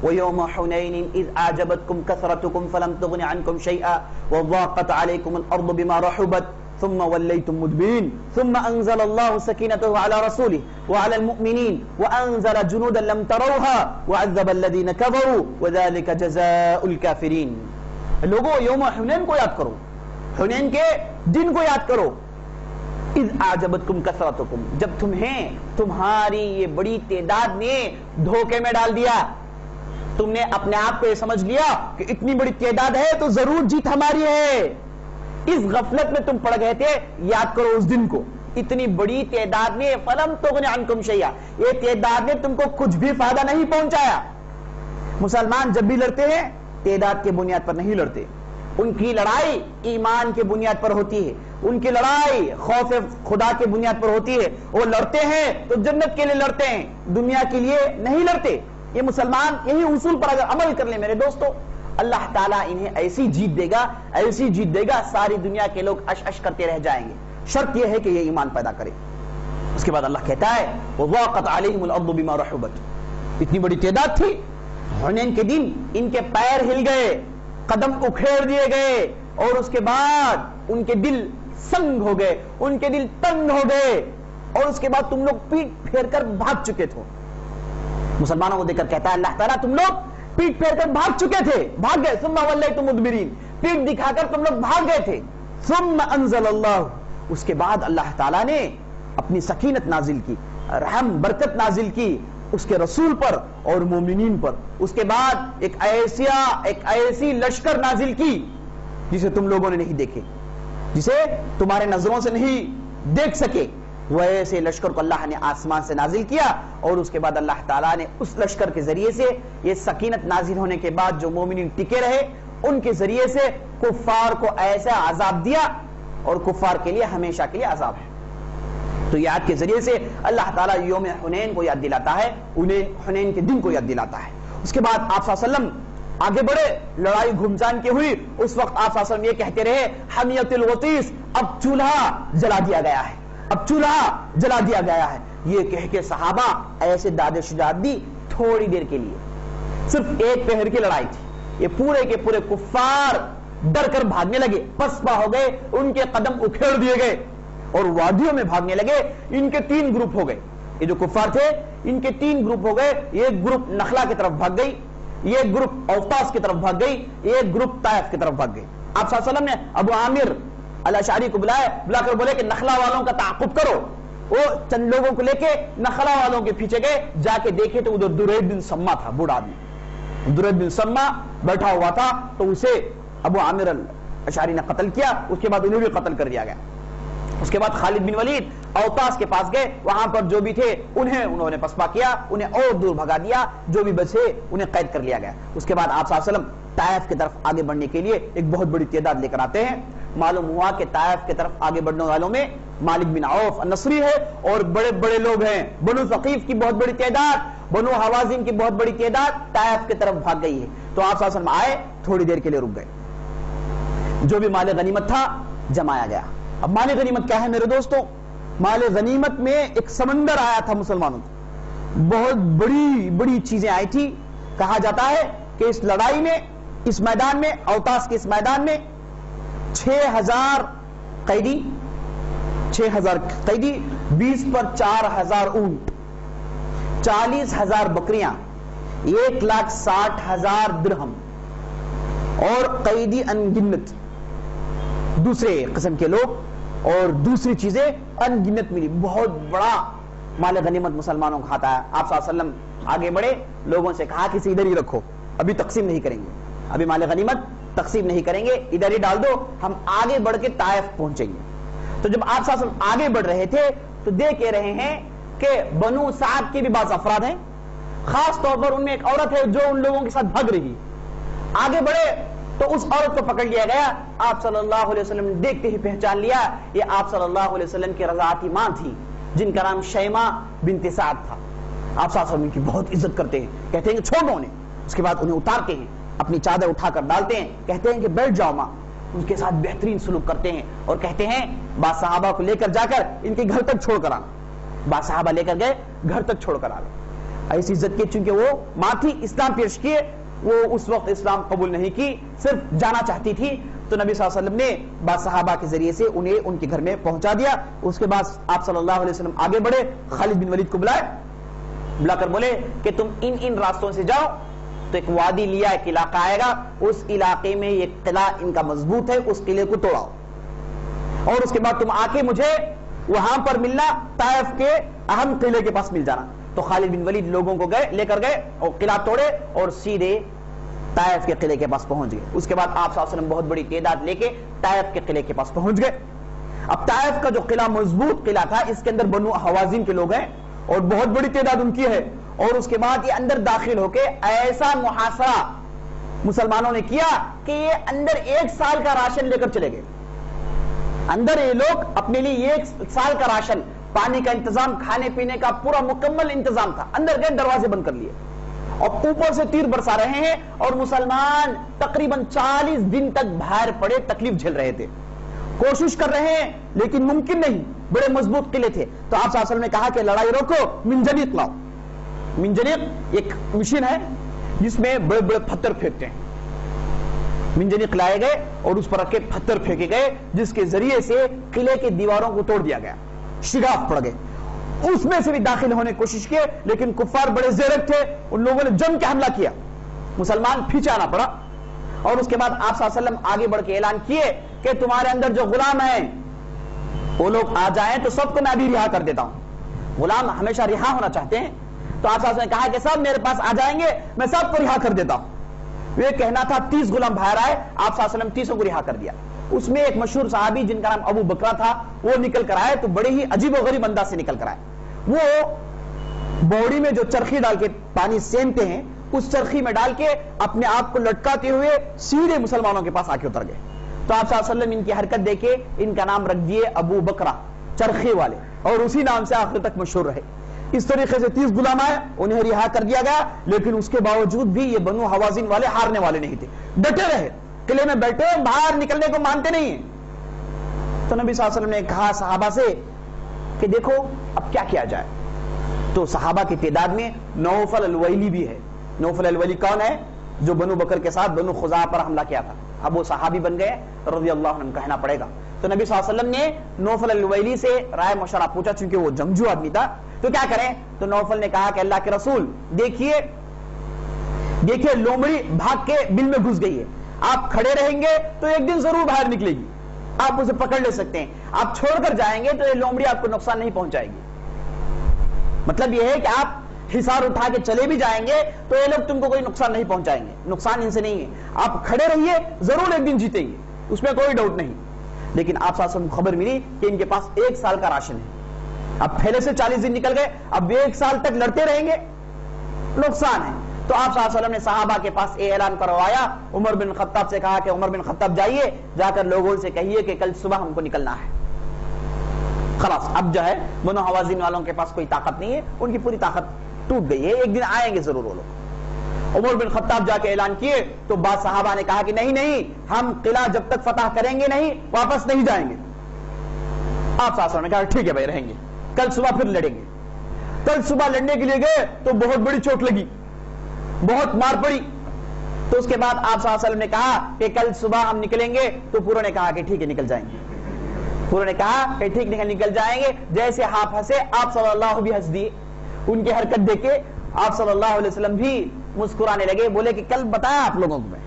[SPEAKER 1] وَيَوْمَ حُنَيْنٍ إِذْ أَعْجَبَتْكُمْ كَثْرَتُكُمْ فَلَمْ تُغْنِ عَنْكُمْ شَيْئًا وَضَاقَتْ عَلَيْكُمُ الْأَرْضُ بِمَا رَحُبَتْ ثُمَّ وَلَّيْتُمْ مُدْبِرِينَ ثُمَّ أَنزَلَ اللَّهُ سَكِينَتَهُ عَلَى رَسُولِهِ وَعَلَى الْمُؤْمِنِينَ وَأَنزَلَ جُنُودًا لَمْ تَرَوْهَا وَعَذَّبَ الَّذِينَ كَفَرُوا وَذَلِكَ جَزَاءُ الْكَافِرِينَ۔ لوگوں یوم حنین کو یاد کرو، حنین کے دن کو یاد کرو۔ اذ اعجبتکم کثرتکم، جب تمہیں تمہاری یہ بڑی تعداد نے دھوکے میں ڈال دیا، تم نے اپنے آپ کو یہ سمجھ لیا کہ اتنی بڑی تعداد ہے تو ضرور جیت ہماری ہے۔ اس غفلت میں تم پڑ گئے تھے، یاد کرو اس دن کو۔ اتنی بڑی تعداد نے فلم تغن عنکم شیئا، یہ تعداد نے تم کو کچھ بھی فائدہ نہیں پہنچایا۔ مسلمان جب بھی لڑتے ہیں تعداد کے بنیاد پر نہیں لڑتے، ان کی لڑائی ایمان کے بنیاد پر ہوتی ہے، ان کی لڑائی خوف خدا کے بنیاد پر ہوتی ہے۔ وہ لڑتے ہیں تو جنت کے لیے لڑتے ہیں، دنیا کے لیے نہیں لڑتے۔ یہ مسلمان یہی اصول پر اگر عمل کر لیں میرے دوستو، اللہ تعالیٰ انہیں ایسی جیت دے گا، ایسی جیت دے گا، ساری دنیا کے لوگ اش اش کرتے رہ جائیں گے۔ شرط یہ ہے کہ یہ ایمان پیدا کرے۔ اس کے بعد اللہ کہتا ہے وَضَاقَتْ عَلَيْهِمُ الْأَرْضُ بِمَا رَحُبَتْ، اتنی بڑی تعداد تھی، حنین کے دن ان کے پیر ہل گئے، قدم اکھیڑ دیے گئے، اور اس کے بعد ان کے دل سنگ ہو گئے، ان کے دل تنگ ہو گئے، اور اس کے بعد تم لوگ پیٹ پھیر کر بھاگ چکے تھے۔ مسلمانوں کو دیکھ کر کہتا ہے اللہ تعالیٰ تم لوگ پیٹ پھیر کر بھاگ چکے تھے، بھاگ گئے، ثم ولیتم مدبرین، پیٹ دکھا کر تم لوگ بھاگ گئے تھے۔ ثم انزل اللہ، اس کے بعد اللہ تعالیٰ نے اپنی سکینت نازل کی، رحم برکت نازل کی اس کے رسول پر اور مومنین پر۔ اس کے بعد ایک ایسی لشکر نازل کی جسے تم لوگوں نے نہیں دیکھے، جسے تمہارے نظروں سے نہیں دیکھ سکے، وہ ایسے لشکر کو اللہ نے آسمان سے نازل کیا، اور اس کے بعد اللہ تعالیٰ نے اس لشکر کے ذریعے سے یہ سکینت نازل ہونے کے بعد جو مومنین ٹکے رہے ان کے ذریعے سے کفار کو ایسا عذاب دیا، اور کفار کے لیے ہمیشہ کے لیے عذاب ہے۔ تو یہ آیت کے ذریعے سے اللہ تعالیٰ یوم حنین کو یاد دلاتا ہے، انہیں حنین کے دن کو یاد دلاتا ہے۔ اس کے بعد آپ صلی اللہ علیہ وسلم آگے بڑھے، لڑائی گھمسان کی ہوئی، اس وقت آپ صلی اللہ علیہ وسلم یہ کہتے رہے حمیت الوطیس، اب چولہا جلا دیا گیا ہے، اب چولہا جلا دیا گیا ہے۔ یہ کہہ کے صحابہ ایسے داد شجاعت دی تھوڑی دیر کے لیے، صرف ایک پہر کی لڑائی تھی، یہ پورے کے پورے کفار ڈر کر بھاگنے لگے، پسپا ہو گئے، ان کے قدم اکھیڑ دیے گئے اور وادیوں میں بھاگنے لگے۔ ان کے تین گروپ ہو گئے، یہ جو کفار تھے ان کے تین گروپ ہو گئے، ایک گروپ نخلا کی طرف بھاگ گئی، ایک گروپ اوطاس کی طرف بھاگ گئی، ایک گروپ طائف کی طرف بھاگ گئی۔ آپ صلی اللہ علیہ وسلم نے ابو عامر الاشعری کو بلا کر بولے کہ نخلا والوں کا تعاقب کرو۔ وہ چند لوگوں کو لے کے نخلا والوں کے پیچھے گئے، جا کے دیکھے تو ادھر درید بن سما تھا، بوڑھا آدمی درید بن سما بیٹھا ہوا تھا، تو اسے ابو عامر الاشعری نے قتل کیا، اس کے بعد انہیں بھی قتل کر دیا گیا۔ اس کے بعد خالد بن ولید اوطاس کے پاس گئے، وہاں پر جو بھی تھے انہوں نے پسپا کیا، انہیں اور دور بھگا دیا، جو بھی بچے انہیں قید کر لیا گیا۔ اس کے بعد آپ صلی اللہ علیہ وسلم طائف کی طرف آگے بڑھنے کے لیے ایک بہت بڑی تعداد لے کر آتے ہیں۔ معلوم ہوا کہ طائف کی طرف آگے بڑھنے والوں میں مالک بن عوف النصری ہے، اور بڑے بڑے لوگ ہیں، بنو ثقیف کی بہت بڑی تعداد، بنو حوازن کی بہت بڑی تعداد طائف کی طرف بھاگ گئی ہے۔ تو آپ صلی اللہ علیہ وسلم آئے، تھوڑی دیر کے لیے رک گئے، جو بھی مال غنیمت تھا جمایا گیا۔ اب مال غنیمت کیا ہے میرے دوستو؟ مال غنیمت میں ایک سمندر آیا تھا مسلمانوں کو، بہت بڑی بڑی چیزیں آئی تھی۔ کہا جاتا ہے کہ اس لڑائی میں، اس میدان میں، اوطاس کے اس میدان میں 6000 قیدی، 20 پر 4000 اونٹ، 40000 بکریاں، 1,60,000 درہم، اور قیدی انگنت دوسرے قسم کے لوگ اور دوسری چیزیں انگنت ملی۔ بہت بڑا مال غنیمت مسلمانوں کا کھاتا ہے۔ آپ صلی اللہ علیہ وسلم آگے بڑھے، لوگوں سے کہا کہ اسے ادھر ہی رکھو، ابھی تقسیم نہیں کریں گے، ابھی مال غنیمت تقسیم نہیں کریں گے، ادھر ہی ڈال دو، ہم آگے بڑھ کے طائف پہنچیں گے۔ تو جب آپ صلی اللہ علیہ وسلم آگے بڑھ رہے تھے تو دیکھ رہے ہیں کہ بنو سعد کے بھی بعض افراد ہیں، خاص طور پر ان میں ایک عورت ہے جو ان لوگوں کے ساتھ بھگ رہی۔ آگے بڑھے تو اس عورت کو پکڑ لیا گیا۔ آپ صلی اللہ علیہ وسلم نے دیکھتے ہی پہچان لیا، یہ آپ صلی اللہ علیہ وسلم کی رضاعتی ماں تھی، جن کا نام شیمہ بنت سعد تھا۔ آپ صلی اللہ علیہ وسلم کی بہت عزت کرتے ہیں، کہتے ہیں کہ چھوڑو انہیں۔ اس کے بعد انہیں اتارتے ہیں، اپنی چادر اٹھا کر ڈالتے ہیں، کہتے ہیں کہ بیٹھ جاؤ ماں۔ ان کے ساتھ بہترین سلوک کرتے ہیں اور کہتے ہیں بعض صحابہ کو لے کر جا کر ان کے گھر تک چھوڑ کر آنا. بعض صحابہ لے کر گئے, گھر تک چھوڑ کر آ گئے. ایسی عزت کی, چونکہ وہ ماں تھی, اسلام پیش کیے, وہ اس وقت اسلام قبول نہیں کی, صرف جانا چاہتی تھی. تو نبی صلی اللہ علیہ وسلم نے بعض صحابہ کے ذریعے سے انہیں ان کے گھر میں پہنچا دیا. اس کے بعد آپ صلی اللہ علیہ وسلم آگے بڑھے, خالد بن ولید کو بلا کر بولے کہ تم ان راستوں سے جاؤ تو ایک وادی لیا, ایک علاقہ آئے گا, اس علاقے میں ایک قلعہ ان کا مضبوط ہے, اس قلعے کو توڑاؤ, اور اس کے بعد تم آ کے مجھے وہاں پر ملنا, طائف کے اہم قلعے کے پاس مل جانا. تو خالد بن ولید لوگوں کو لے کر گئے اور قلعہ توڑے اور سیدھے طائف کے قلعے کے پاس پہنچ گئے. اس کے بعد آپ صلی اللہ علیہ وسلم بہت بڑی تعداد لے کے طائف کے قلعے کے پاس پہنچ گئے. اب طائف کا جو قلعہ مضبوط قلعہ تھا, اس کے اندر بنو حوازن کے لوگ ہیں اور بہت بڑی تعداد ان کی ہے. اور اس کے بعد یہ اندر داخل ہو کے ایسا محاصرہ مسلمانوں نے کیا کہ یہ اندر 1 سال کا راشن لے کر چلے گئے. اندر یہ لوگ اپنے لیے 1 سال کا راشن, پانی کا انتظام, کھانے پینے کا پورا مکمل انتظام تھا. اندر گئے, دروازے بند کر لیے اور اوپر سے تیر برسا رہے ہیں, اور مسلمان تقریباً 40 دن تک باہر پڑے, تکلیف جھیل رہے تھے, کوشش کر رہے ہیں لیکن ممکن نہیں, بڑے مضبوط قلعے تھے. تو آپ صلی اللہ علیہ وسلم نے کہا کہ لڑائی روکو, منجنیق لاؤ. منجنیق ایک مشین ہے جس میں بڑے بڑے پتھر پھینکتے ہیں. منجنیق لائے گئے اور اس پر رکھے پتھر پھینکے گئے, جس کے ذریعے سے قلعے کی دیواروں کو توڑ دیا گیا. شگاف پڑ گئے, اس میں سے بھی داخل ہونے کی کوشش کی, لیکن کفار بڑے زیرک تھے, ان لوگوں نے جم کے حملہ کیا, مسلمان پیچھے آنا پڑا. اور اس کے بعد آپ صلی اللہ علیہ وسلم آگے بڑھ کے اعلان کیے کہ تمہارے اندر جو غلام ہیں وہ لوگ آ جائیں تو سب کو میں ابھی رہا کر دیتا ہوں. غلام ہمیشہ رہا ہونا چاہتے ہیں, تو آپ صلی اللہ علیہ وسلم نے کہا کہ سب میرے پاس آ جائیں گے, میں سب کو رہا کر دیتا ہوں. یہ کہنا تھا 30 غلام باہر آئے, آپ صلی اللہ علیہ وسلم 30 کو رہا کر دیا. اس میں ایک مشہور صحابی جن کا نام ابو بکرہ تھا, وہ نکل کر آئے, تو بڑے ہی عجیب و غریب انداز سے نکل کر آئے. وہ بوڑی میں جو چرخی ڈال کے پانی سینتے ہیں, اس چرخی میں ڈال کے اپنے آپ کو لٹکاتے ہوئے سیدھے مسلمانوں کے پاس آ کے اتر گئے. تو آپ صلی اللہ علیہ وسلم ان کی حرکت دیکھے ان کا نام رکھ دیے ابو بکرہ, چرخی والے, اور اسی نام سے آخر تک مشہور رہے. اس طریقے سے 30 غلام آئے, انہیں رہا کر دیا گیا, لیکن اس کے باوجود بھی یہ بنو حوازن والے ہارنے والے نہیں تھے, ڈٹے رہے, قلعے میں بیٹھے, باہر نکلنے کو مانتے نہیں ہیں. تو نبی صلی اللہ علیہ وسلم نے کہا صحابہ سے کہ دیکھو اب کیا کیا جائے. تو صحابہ کی تعداد میں نوفل الویلی بھی ہے. نوفل الویلی کون ہے؟ جو بنو بکر کے ساتھ بنو خزاعہ پر حملہ کیا تھا. اب وہ صحابی بن گئے رضی اللہ عنہ, کہنا پڑے گا. تو نبی صلی اللہ علیہ وسلم نے نوفل الویلی سے رائے مشورہ پوچھا, چونکہ وہ جنگجو آدمی تھا, تو کیا کریں. تو نوفل نے کہا کہ اللہ کے رسول دیکھیے لومڑی بھاگ کے بل میں گھس گئی ہے, آپ کھڑے رہیں گے تو ایک دن ضرور باہر نکلے گی, آپ اسے پکڑ لے سکتے ہیں, آپ چھوڑ کر جائیں گے تو یہ لومڑی آپ کو نقصان نہیں پہنچائے گی. مطلب یہ ہے کہ آپ حصار اٹھا کے چلے بھی جائیں گے تو یہ لوگ تم کو کوئی نقصان نہیں پہنچائیں گے, نقصان ان سے نہیں ہے, آپ کھڑے رہیے, ضرور ایک دن جیتیں گے, اس میں کوئی ڈاؤٹ نہیں. لیکن آپ صلی اللہ علیہ وسلم کو خبر ملی کہ ان کے پاس 1 سال کا راشن ہے. اب پہلے سے 40 دن نکل گئے, اب 1 سال تک لڑتے رہیں گے, نقصان ہے. تو آپ صلی اللہ علیہ وسلم نے صحابہ کے پاس یہ اعلان کروایا, عمر بن خطاب سے کہا کہ عمر بن خطاب جائیے, جا کر لوگوں سے کہیے کہ کل صبح ہم کو نکلنا ہے. خلاص اب جو ہے بنو حوازن والوں کے پاس کوئی طاقت نہیں ہے, ان کی پوری طاقت ٹوٹ گئی ہے, ایک دن آئیں گے ضرور وہ لوگ. عمر بن خطاب جا کے اعلان کیے تو بعض صحابہ نے کہا کہ نہیں, ہم قلعہ جب تک فتح کریں گے نہیں, واپس نہیں جائیں گے. آپ صلی اللہ علیہ وسلم نے کہا ٹھیک ہے بھائی رہیں گے, کل صبح پھر لڑیں گے. کل صبح لڑنے کے لیے گئے تو بہت بڑی چوٹ لگی, بہت مار پڑی. تو اس کے بعد آپ صلی اللہ علیہ وسلم نے کہا کہ کل صبح ہم نکلیں گے. تو پوروں نے کہا کہ ٹھیک ہے نکل جائیں گے. پوروں نے کہا کہ ٹھیک نکل جائیں گے. جیسے آپ ہنسے, آپ صلی اللہ علیہ وسلم بھی ہنس دیے. ان کی حرکت دیکھ کے آپ صلی اللہ علیہ وسلم بھی مسکرانے لگے, بولے کہ کل بتایا آپ لوگوں کو میں,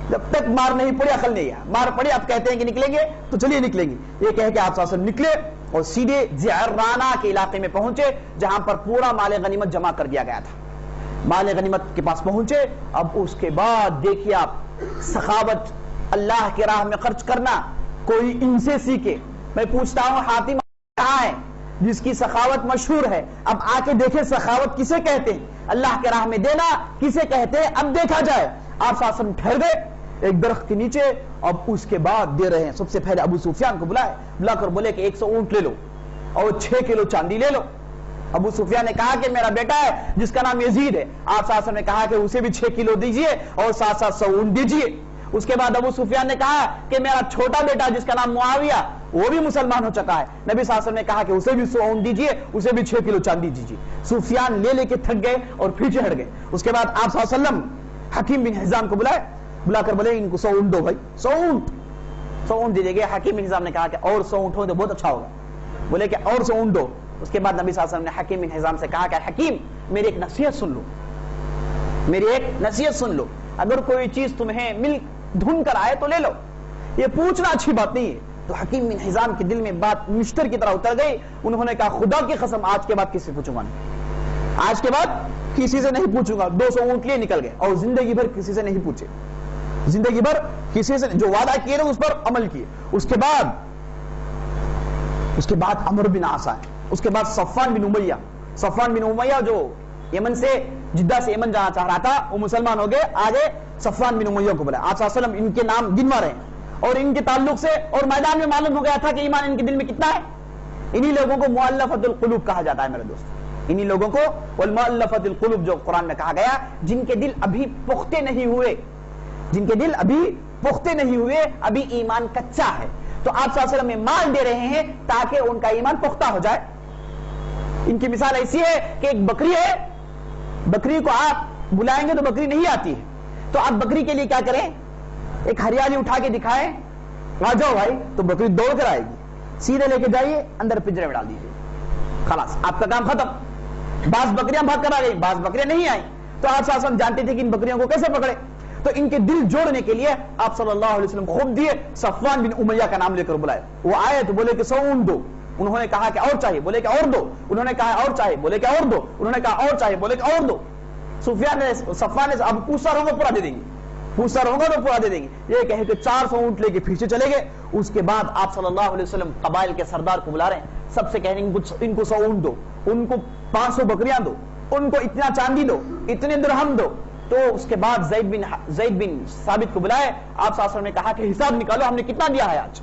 [SPEAKER 1] جب تک مار نہیں پڑی عقل نہیں ہے, مار پڑی اب کہتے ہیں کہ نکلیں گے تو چلیے نکلیں گے. یہ کہہ کے آپ صلی اللہ علیہ وسلم نکلے اور سیدھے جعرانہ کے علاقے میں پہنچے, جہاں پر پورا مال غنیمت جمع کر دیا گیا تھا. مال غنیمت کے پاس پہنچے. اب اس کے بعد دیکھیے آپ, سخاوت, اللہ کی راہ میں خرچ کرنا کوئی ان سے سیکھے. میں پوچھتا ہوں حاتم کہاں ہے جس کی سخاوت مشہور ہے؟ اب آ کے دیکھیں سخاوت کسے کہتے ہیں, اللہ کے راہ میں دینا کسے کہتے ہیں, اب دیکھا جائے. آپ صلی اللہ علیہ وسلم ٹھہر گئے ایک درخت کے نیچے, اب اس کے بعد دے رہے ہیں. سب سے پہلے ابو سفیان کو بلا کر بولے کہ 100 اونٹ لے لو اور 6 کلو چاندی لے لو. ابو سفیان نے کہا کہ میرا بیٹا ہے جس کا نام یزید ہے. آپ صلی اللہ علیہ وسلم نے کہا کہ اسے بھی 6 کلو دیجئے اور 700 اونٹ دیجئے. اس کے بعد ابو سفیان نے کہا کہ میرا چھوٹا بیٹا جس کا نام معاویہ وہ بھی مسلمان ہو چکا ہے. نبی صلی اللہ علیہ وسلم نے کہا کہ اسے بھی 100 اونٹ دیجئے, اسے بھی 6 کلو چاندی دیجئے. سفیان لے کے تھک گئے اور پیچھے ہٹ گئے. اس کے بعد آپ صلی اللہ علیہ وسلم حکیم بن حزام کو بلا کر بولے ان کو 100 اونٹ دو بھائی, 100 اونٹ دیجئے گے. حکیم بن حزام نے کہا کہ اور 100 اونٹ ہو تو بہت اچھا ہوگا. بولے کہ اور 100 اونٹ دو. اس کے بعد نبی صلی اللہ علیہ وسلم نے حکیم بن حزام سے کہا کہ حکیم میری ایک نصیحت سن لو, میری ایک نصیحت سن لو, اگر کوئی چیز تمہیں مل ڈھونڈ کر آئے تو لے لو, یہ پوچھنا اچھی بات نہیں ہے. تو حکیم بن حزام کے دل میں بات مشتر کی طرح اتر گئی. انہوں نے کہا خدا کی قسم آج کے بعد کسی سے پوچھوں گا نہیں, آج کے بعد کسی سے نہیں پوچھوں گا. 200 اونٹ لیے نکل گئے اور زندگی بھر کسی سے نہیں پوچھے, زندگی بھر کسی سے جو وعدہ کیے نا اس پر عمل کیے. اس کے بعد عمرو بن عاص آئے. اس کے بعد صفوان بن امیہ جو یمن سے جدہ سے یمن جانا چاہ رہا تھا وہ مسلمان ہو گئے. آگے صفوان بن امیہ کو بلایا. آپ صلی اللہ علیہ وسلم ان کے نام گنوا رہے ہیں اور ان کے تعلق سے اور میدان میں معلوم ہو گیا تھا کہ ایمان ان کے دل میں کتنا ہے. انہی لوگوں کو مؤلفۃ القلوب کہا جاتا ہے میرے دوست, انہی لوگوں کو والمؤلفۃ القلوب جو قرآن میں کہا گیا, جن کے دل ابھی پختہ نہیں ہوئے, جن کے دل ابھی پختہ نہیں ہوئے, ابھی ایمان کچا ہے. تو آپ صلی اللہ علیہ وسلم میں مال دے رہے ہیں تاکہ ان کا ایمان پختہ ہو جائے. ان کی مثال ایسی ہے کہ ایک بکری ہے, بکری کو آپ بلائیں گے تو بکری نہیں آتی ہے, تو آپ بکری کے لیے کیا کریں, ایک ہریالی اٹھا کے دکھائیں, آ جاؤ بھائی, تو بکری دوڑ کر آئے گی. سیدھے لے کے جائیے اندر پنجرے میں ڈال دیجیے, خلاص آپ کا کام ختم. بعض بکریاں بھاگ کر آ گئی, بعض بکریاں نہیں آئیں. تو آپ صلی اللہ علیہ وسلم جانتے تھے کہ ان بکریوں کو کیسے پکڑے, تو ان کے دل جوڑنے کے لیے آپ صلی اللہ علیہ وسلم خود دیے, صفوان بن امیہ کا نام لے کر بلائے. وہ آئے تو بولے کہ 100 اونٹ دو. انہوں نے کہا کہ اور چاہیے, بولے کہ اور دو. انہوں نے کہا اور چاہیے, بولے کہ اور دو. انہوں نے کہا اور چاہیے, بولے کہ اور دو. صفوان نے اب پوچھتا رہوں گا پورا دے دیں گے, پوچھتا رہوں گا تو پورا دے دیں گے. یہ کہے کہ 400 اونٹ لے کے پیچھے چلے گئے. اس کے بعد آپ صلی اللہ علیہ وسلم قبائل کے سردار کو بلا رہے ہیں, سب سے کہہ رہے ہیں ان کو 100 اونٹ دو, ان کو 500 بکریاں دو, ان کو اتنا چاندی دو, اتنے درہم دو. تو اس کے بعد زید بن ثابت کو بلائے. آپ صلی اللہ علیہ وسلم نے کہا کہ حساب نکالو ہم نے کتنا دیا ہے آج.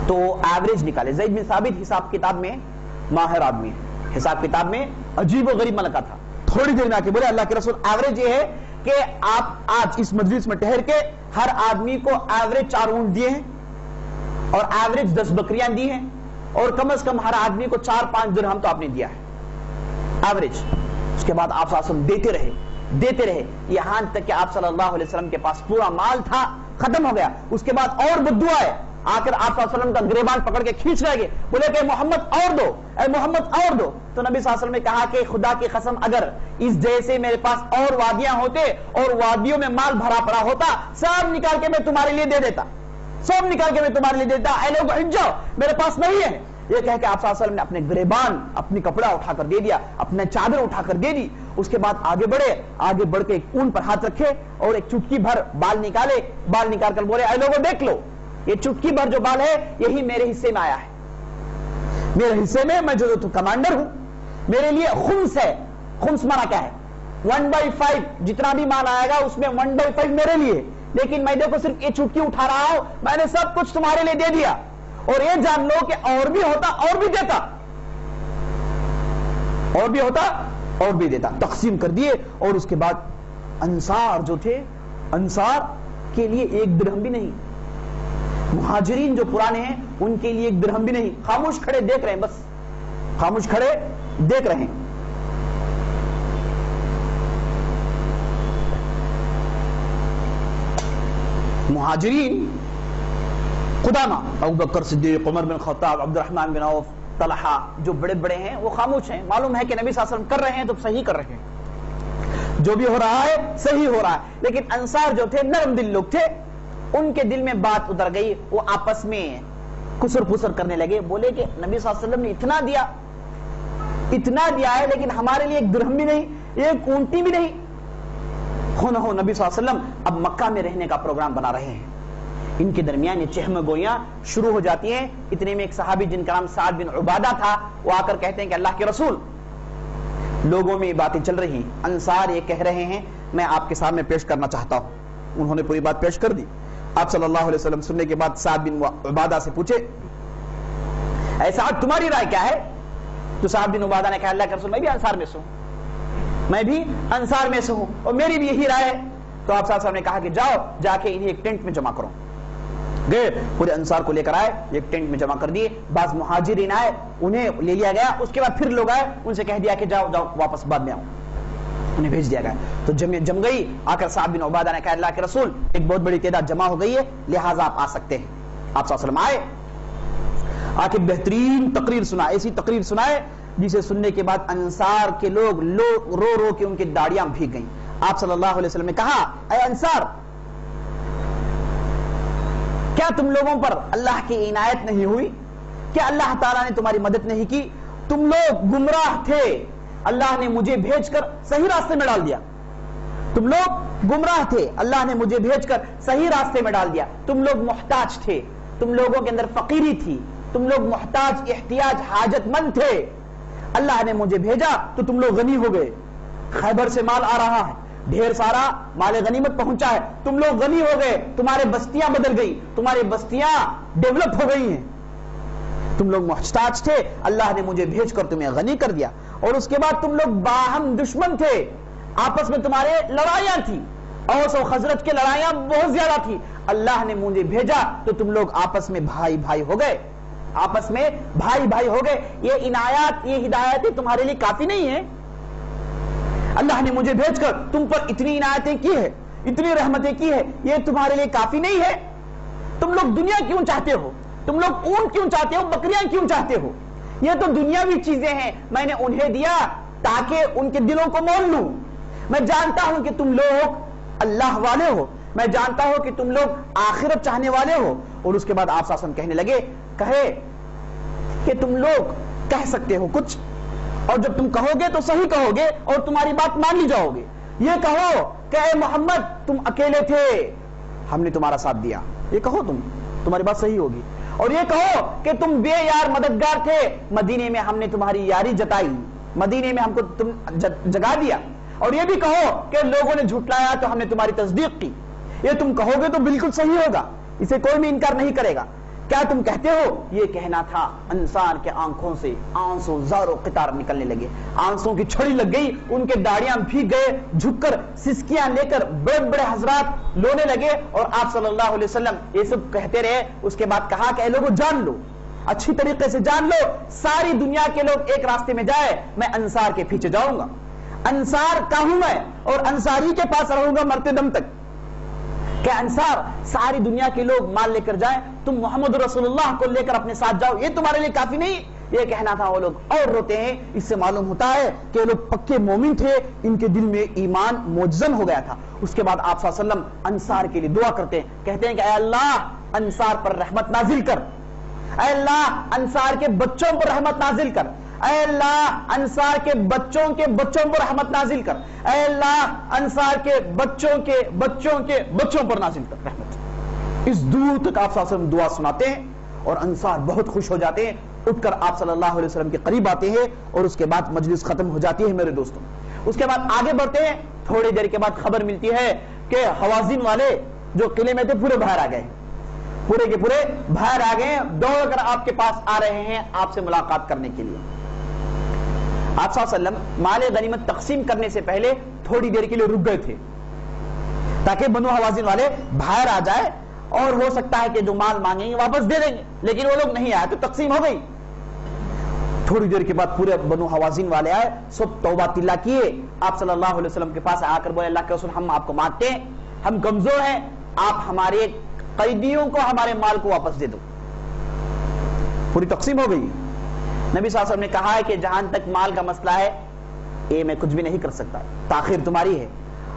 [SPEAKER 1] تو ایوریج نکالے. زید بن ثابت حساب کتاب میں ماہر آدمی ہے, حساب کتاب میں عجیب و غریب ملکہ تھا. تھوڑی دیر میں آ کے بولے اللہ کے رسول ایوریج یہ ہے کہ آپ آج اس مجلس میں ٹھہر کے ہر آدمی کو ایوریج 4 اونٹ دیے ہیں اور ایوریج 10 بکریاں دی ہیں, اور کم از کم ہر آدمی کو 4-5 درہم تو آپ نے دیا ہے ایوریج. اس کے بعد آپ صلی اللہ علیہ وسلم دیتے رہے یہاں تک کہ آپ صلی اللہ علیہ وسلم کے پاس پورا مال تھا, ختم ہو گیا. اس کے بعد اور بددعا ہے, آ کر آپ صلی اللہ علیہ وسلم کا گریبان پکڑ کے کھینچ رہے گے, بولے کہ محمد اور دو, اے محمد اور دو. تو نبی صلی اللہ علیہ وسلم نے کہا کہ خدا کی قسم اگر اس جیسے میرے پاس اور وادیاں ہوتے اور وادیوں میں مال بھرا پڑا ہوتا, سب نکال کے میں تمہارے لیے دے دیتا, سب نکال کے میں تمہارے لیے دیتا. اے لوگ ہٹ جاؤ, میرے پاس نہیں ہے. یہ کہہ کے آپ صلی اللہ علیہ وسلم نے اپنے گریبان, اپنی کپڑا اٹھا کر دے دیا, اپنے چادر اٹھا کر دے دی. اس کے بعد آگے بڑھ کے ایک اون پر ہاتھ رکھے اور ایک چٹکی بھر بال نکالے. بال نکال کر بولے اے لوگوں دیکھ لو, یہ چٹکی بھر جو بال ہے یہی میرے حصے میں آیا ہے, میرے حصے میں جو کمانڈر ہوں, میرے لیے خمس ہے. خمس مانا کیا ہے, 1/5, جتنا بھی مال آئے گا اس میں 1/5 میرے لیے. لیکن میں دیکھو صرف یہ چٹکی اٹھا رہا ہوں, میں نے سب کچھ تمہارے لیے دے دیا. اور یہ جان لو کہ اور بھی ہوتا اور بھی دیتا, اور بھی ہوتا اور بھی دیتا. تقسیم کر دیے. اور اس کے بعد انصار جو تھے, انصار کے لیے 1 درہم بھی نہیں, مہاجرین جو پرانے ہیں ان کے لیے 1 درہم بھی نہیں. خاموش کھڑے دیکھ رہے ہیں, بس خاموش کھڑے دیکھ رہے ہیں. مہاجرین قدامہ ابوبکر صدیق, عمر بن خطاب, عبد الرحمن بن عوف, طلحہ, جو بڑے بڑے ہیں وہ خاموش ہیں. معلوم ہے کہ نبی صلی اللہ علیہ وسلم کر رہے ہیں تو صحیح کر رہے ہیں, جو بھی ہو رہا ہے صحیح ہو رہا ہے. لیکن انصار جو تھے نرم دل لوگ تھے, ان کے دل میں بات اتر گئی. وہ آپس میں کسر پسر کرنے لگے. بولے کہ نبی صلی اللہ علیہ وسلم نے اتنا دیا ہے لیکن ہمارے لیے 1 درہم بھی نہیں, 1 اونٹی بھی نہیں. نبی صلی اللہ علیہ وسلم اب مکہ میں رہنے کا پروگرام بنا رہے ہیں. ان کے درمیان یہ چہم گویاں شروع ہو جاتی ہیں. اتنے میں ایک صحابی جن کا نام سعد بن عبادہ تھا, وہ آ کر کہتے ہیں کہ اللہ کے رسول, لوگوں میں باتیں چل رہی, انصار یہ کہہ رہے ہیں, میں آپ کے سامنے پیش کرنا چاہتا ہوں. انہوں نے پوری بات پیش کر دی. آپ صلی اللہ علیہ وسلم سننے کے بعد سعد بن عبادہ سے پوچھے, اے سعد تمہاری رائے کیا ہے؟ تو سعد بن عبادہ نے کہا اللہ کے رسول میں بھی انصار میں سے ہوں, میں بھی انصار میں سے ہوں اور میری بھی یہی رائے ہے. تو آپ صلی اللہ علیہ وسلم نے کہا کہ جاؤ جا کے انہیں ایک ٹینٹ میں جمع کرو. گئے پورے انصار کو لے کر آئے, ایک ٹینٹ میں جمع کر دیے. بعض مہاجرین آئے, انہیں لے لیا گیا. اس کے بعد پھر لوگ آئے, ان سے کہہ دیا کہ جاؤ جاؤ واپس بعد میں آؤ, انہیں بھیج دیا گیا. تو جم گئی. آ کر صاحب بن عبادہ نے کہا اللہ کے رسول ایک بہت بڑی تعداد جمع ہو گئی ہے, لہٰذا آپ آ سکتے ہیں. آپ صلی اللہ علیہ وسلم آئے, آ کے بہترین تقریر سنائے, ایسی تقریر سنائے جسے سننے کے بعد انصار کے لوگ رو رو کے ان کی داڑیاں بھیگ گئیں. آپ صلی اللہ علیہ وسلم نے کہا اے انصار, کیا تم لوگوں پر اللہ کی عنایت نہیں ہوئی؟ کیا اللہ تعالیٰ نے تمہاری مدد نہیں کی؟ تم لوگ گمراہ تھے, اللہ نے مجھے بھیج کر صحیح راستے میں ڈال دیا. تم لوگ گمراہ تھے, اللہ نے مجھے بھیج کر صحیح راستے میں ڈال دیا. تم لوگ محتاج تھے, تم لوگوں کے اندر فقیری تھی, تم لوگ محتاج, احتیاج, حاجت مند تھے. اللہ نے مجھے بھیجا تو تم لوگ غنی ہو گئے. خیبر سے مال آ رہا ہے, ڈھیر سارا مال غنیمت پہنچا ہے, تم لوگ غنی ہو گئے, تمہارے بستیاں بدل گئی, تمہاری بستیاں ڈیولپ ہو گئی ہیں. تم لوگ محتاج تھے, اللہ نے مجھے بھیج کر تمہیں غنی کر دیا. اور اس کے بعد تم لوگ باہم دشمن تھے, آپس میں تمہارے لڑائیاں تھی, اوس و خزرج کے لڑائیاں بہت زیادہ تھی. اللہ نے مجھے بھیجا تو تم لوگ آپس میں بھائی بھائی ہو گئے, آپس میں بھائی بھائی ہو گئے. یہ عنایات, یہ ہدایتیں تمہارے لیے کافی نہیں ہیں؟ اللہ نے مجھے بھیج کر تم پر اتنی عنایتیں کی ہے, اتنی رحمتیں کی ہے, یہ تمہارے لیے کافی نہیں ہے؟ تم لوگ دنیا کیوں چاہتے ہو؟ تم لوگ اونٹ کیوں چاہتے ہو, بکریاں کیوں چاہتے ہو؟ یہ تو دنیاوی چیزیں ہیں, میں نے انہیں دیا تاکہ ان کے دلوں کو مول لوں. میں جانتا ہوں کہ تم لوگ اللہ والے ہو, میں جانتا ہوں کہ تم لوگ آخرت چاہنے والے ہو. اور اس کے بعد آپ صلی اللہ علیہ وسلم کہنے لگے, کہے کہ تم لوگ کہہ سکتے ہو کچھ, اور جب تم کہو گے تو صحیح کہو گے اور تمہاری بات مان لی جاؤ گے. یہ کہو کہ اے محمد تم اکیلے تھے, ہم نے تمہارا ساتھ دیا, یہ کہو تمہاری بات صحیح ہوگی. اور یہ کہو کہ تم بے یار مددگار تھے, مدینے میں ہم نے تمہاری یاری جتائی, مدینے میں ہم کو تم جگا دیا. اور یہ بھی کہو کہ لوگوں نے جھٹلایا تو ہم نے تمہاری تصدیق کی. یہ تم کہو گے تو بالکل صحیح ہوگا, اسے کوئی بھی انکار نہیں کرے گا. کیا تم کہتے ہو؟ یہ کہنا تھا. انصار کے آنکھوں سے آنسو زار و قطار نکلنے لگے, آنسوں کی چھڑی لگ گئی, ان کے داڑیاں بھیگ گئے, جھک کر سسکیاں لے کر بڑے بڑے حضرات لونے لگے. اور آپ صلی اللہ علیہ وسلم یہ سب کہتے رہے. اس کے بعد کہا کہ اے لوگوں جان لو, اچھی طریقے سے جان لو, ساری دنیا کے لوگ ایک راستے میں جائے, میں انصار کے پیچھے جاؤں گا. انصار کا ہوں میں, اور انصاری کے پاس رہوں گا مرتے دم تک. کہ انصار ساری دنیا کے لوگ مال لے کر جائیں, تم محمد رسول اللہ کو لے کر اپنے ساتھ جاؤ, یہ تمہارے لیے کافی نہیں؟ یہ کہنا تھا. وہ لوگ اور روتے ہیں. اس سے معلوم ہوتا ہے کہ لوگ پکے مومن تھے, ان کے دل میں ایمان موجزن ہو گیا تھا. اس کے بعد آپ صلی اللہ علیہ وسلم انصار کے لیے دعا کرتے ہیں, کہتے ہیں کہ اے اللہ انصار پر رحمت نازل کر, اے اللہ انصار کے بچوں پر رحمت نازل کر, اے اللہ انصار کے بچوں پر رحمت نازل کر, اے اللہ انصار کے بچوں پر نازل کر رحمت. اس دور تک آپ صلی اللہ علیہ وسلم دعا سناتے ہیں اور انصار بہت خوش ہو جاتے ہیں. اٹھ کر آپ صلی اللہ علیہ وسلم کے قریب آتے ہیں اور اس کے بعد مجلس ختم ہو جاتی ہے میرے دوستوں. اس کے بعد آگے بڑھتے ہیں. تھوڑی دیر کے بعد خبر ملتی ہے کہ حوازن والے جو قلعے میں تھے پورے باہر آ گئے, پورے کے پورے باہر آ گئے, دوڑ کر آپ کے پاس آ رہے ہیں آپ سے ملاقات کرنے کے لیے. آپ صلی اللہ علیہ وسلم مال غنیمت تقسیم کرنے سے پہلے تھوڑی دیر کے لیے رک گئے تھے تاکہ بنو حوازن والے باہر آ جائے, اور ہو سکتا ہے کہ جو مال مانگیں گے واپس دے دیں گے, لیکن وہ لوگ نہیں آئے تو تقسیم ہو گئی. تھوڑی دیر کے بعد پورے بنو حوازن والے آئے, سب توبہ تلا کیے, آپ صلی اللہ علیہ وسلم کے پاس آ کر بولے اللہ کے رسول ہم آپ کو مانتے ہیں, ہم کمزور ہیں, آپ ہمارے قیدیوں کو ہمارے مال کو واپس دے دو. پوری تقسیم ہو گئی. نبی صلی اللہ علیہ وسلم نے کہا ہے کہ جہاں تک مال کا مسئلہ ہے یہ میں کچھ بھی نہیں کر سکتا, تاخیر تمہاری ہے.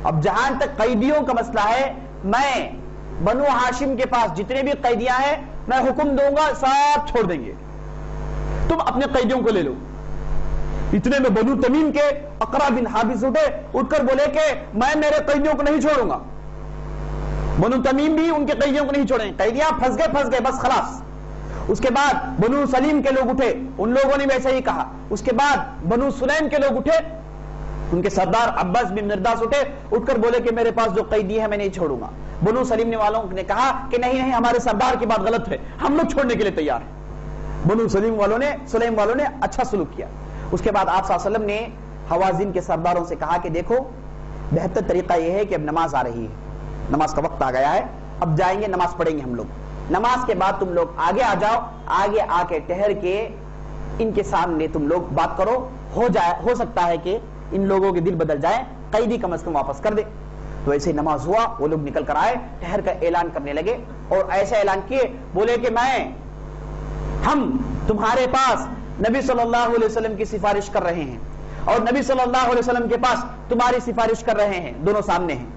[SPEAKER 1] اب جہاں تک قیدیوں کا مسئلہ ہے, میں بنو ہاشم کے پاس جتنے بھی قیدیاں ہیں میں حکم دوں گا سب چھوڑ دیں گے, تم اپنے قیدیوں کو لے لو. اتنے میں بنو تمیم کے اقرا بن حابس اٹھ کر بولے کہ میں میرے قیدیوں کو نہیں چھوڑوں گا. بنو تمیم بھی ان کے قیدیوں کو نہیں چھوڑیں, قیدیاں پھنس گئے بس خلاص. اس کے بعد بنو سلیم کے لوگ اٹھے, ان لوگوں نے ویسے ہی کہا. اس کے بعد بنو سلیم کے لوگ اٹھے, ان کے سردار عباس بن مرداس اٹھے, اٹھ کر بولے کہ میرے پاس جو قیدی ہے میں نہیں چھوڑوں گا. بنو سلیم نے والوں نے کہا کہ نہیں ہمارے سردار کی بات غلط ہے, ہم لوگ چھوڑنے کے لیے تیار ہیں. بنو سلیم والوں نے اچھا سلوک کیا. اس کے بعد آپ صلی اللہ علیہ وسلم نے حوازن کے سرداروں سے کہا کہ دیکھو بہتر طریقہ یہ ہے کہ اب نماز آ رہی ہے, نماز کا وقت آ گیا ہے، اب جائیں گے نماز پڑھیں گے ہم لوگ، نماز کے بعد تم لوگ آگے آ جاؤ، آگے آ کے ٹھہر کے ان کے سامنے تم لوگ بات کرو، ہو سکتا ہے کہ ان لوگوں کے دل بدل جائیں، قیدی کم از کم واپس کر دے۔ تو ایسے نماز ہوا، وہ لوگ نکل کر آئے، ٹھہر کر اعلان کرنے لگے، اور ایسا اعلان کیے، بولے کہ ہم تمہارے پاس نبی صلی اللہ علیہ وسلم کی سفارش کر رہے ہیں، اور نبی صلی اللہ علیہ وسلم کے پاس تمہاری سفارش کر رہے ہیں، دونوں سامنے ہیں۔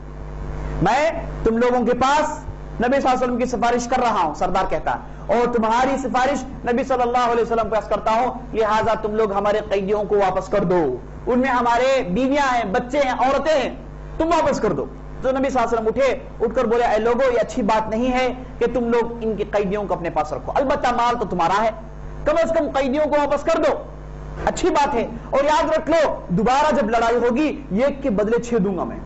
[SPEAKER 1] میں تم لوگوں کے پاس نبی صلی اللہ علیہ وسلم کی سفارش کر رہا ہوں، سردار کہتا ہے، اور تمہاری سفارش نبی صلی اللہ علیہ وسلم کے پاس کرتا ہوں، لہٰذا تم لوگ ہمارے قیدیوں کو واپس کر دو، ان میں ہمارے بیویاں ہیں، بچے ہیں، عورتیں ہیں، تم واپس کر دو۔ تو نبی صلی اللہ علیہ وسلم اٹھ کر بولے، اے لوگوں، یہ اچھی بات نہیں ہے کہ تم لوگ ان کے قیدیوں کو اپنے پاس رکھو، البتہ مال تو تمہارا ہے، کم از کم قیدیوں کو واپس کر دو، اچھی بات ہے، اور یاد رکھ لو دوبارہ جب لڑائی ہوگی ایک کے بدلے 6 دوں گا میں،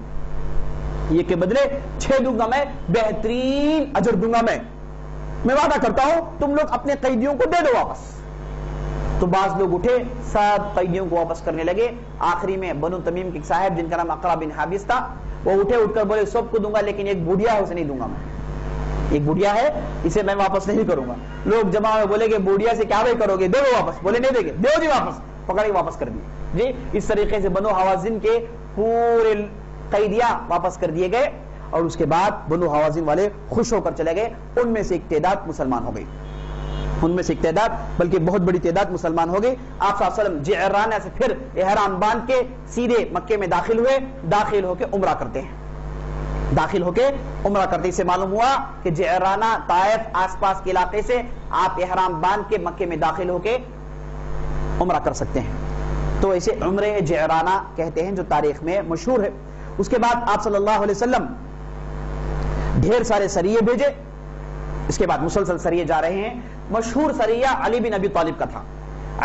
[SPEAKER 1] ایک کے بدلے 6 دوں گا میں، بہترین اجر دوں گا میں وعدہ کرتا ہوں، تم لوگ اپنے قیدیوں کو دے دو واپس۔ تو بعض لوگ اٹھے، سب قیدیوں کو واپس کرنے لگے، آخری میں بنو تمیم کے صاحب جن کا نام اقرا بن حابس تھا، وہ اٹھ کر بولے سب کو دوں گا، لیکن ایک بوڑھیا ہے اسے نہیں دوں گا میں، ایک بوڑھیا ہے اسے میں واپس نہیں کروں گا۔ لوگ جمع ہوئے، بولے کہ بوڑھیا سے کیا کرو گے، دو واپس، بولے نہیں دیں گے، دو جی واپس، پکڑ کے واپس کر دیے جی۔ اس طریقے سے بنو حوازن کے پورے قیدیاں واپس کر دیے گئے، اور اس کے بعد بنو حوازن والے خوش ہو کر چلے گئے، ان میں سے ایک تعداد مسلمان ہو گئی، ان میں سے ایک تعداد بلکہ بہت بڑی تعداد مسلمان ہو گئی۔ آپ صلی اللہ علیہ وسلم جعرانہ سے پھر احرام باندھ کے سیدھے مکے میں داخل ہوئے، داخل ہو کے عمرہ کرتے ہیں، داخل ہو کے عمرہ کرتے، اسے معلوم ہوا کہ جعرانہ، طائف، آس پاس کے علاقے سے آپ احرام باندھ کے مکے میں داخل ہو کے عمرہ کر سکتے ہیں، تو اسے عمرہ جعرانہ کہتے ہیں، جو تاریخ میں مشہور ہے۔ اس کے بعد آپ صلی اللہ علیہ وسلم ڈھیر سارے سریے بھیجے، اس کے بعد مسلسل سریے جا رہے ہیں۔ مشہور سریہ علی بن ابی طالب کا تھا،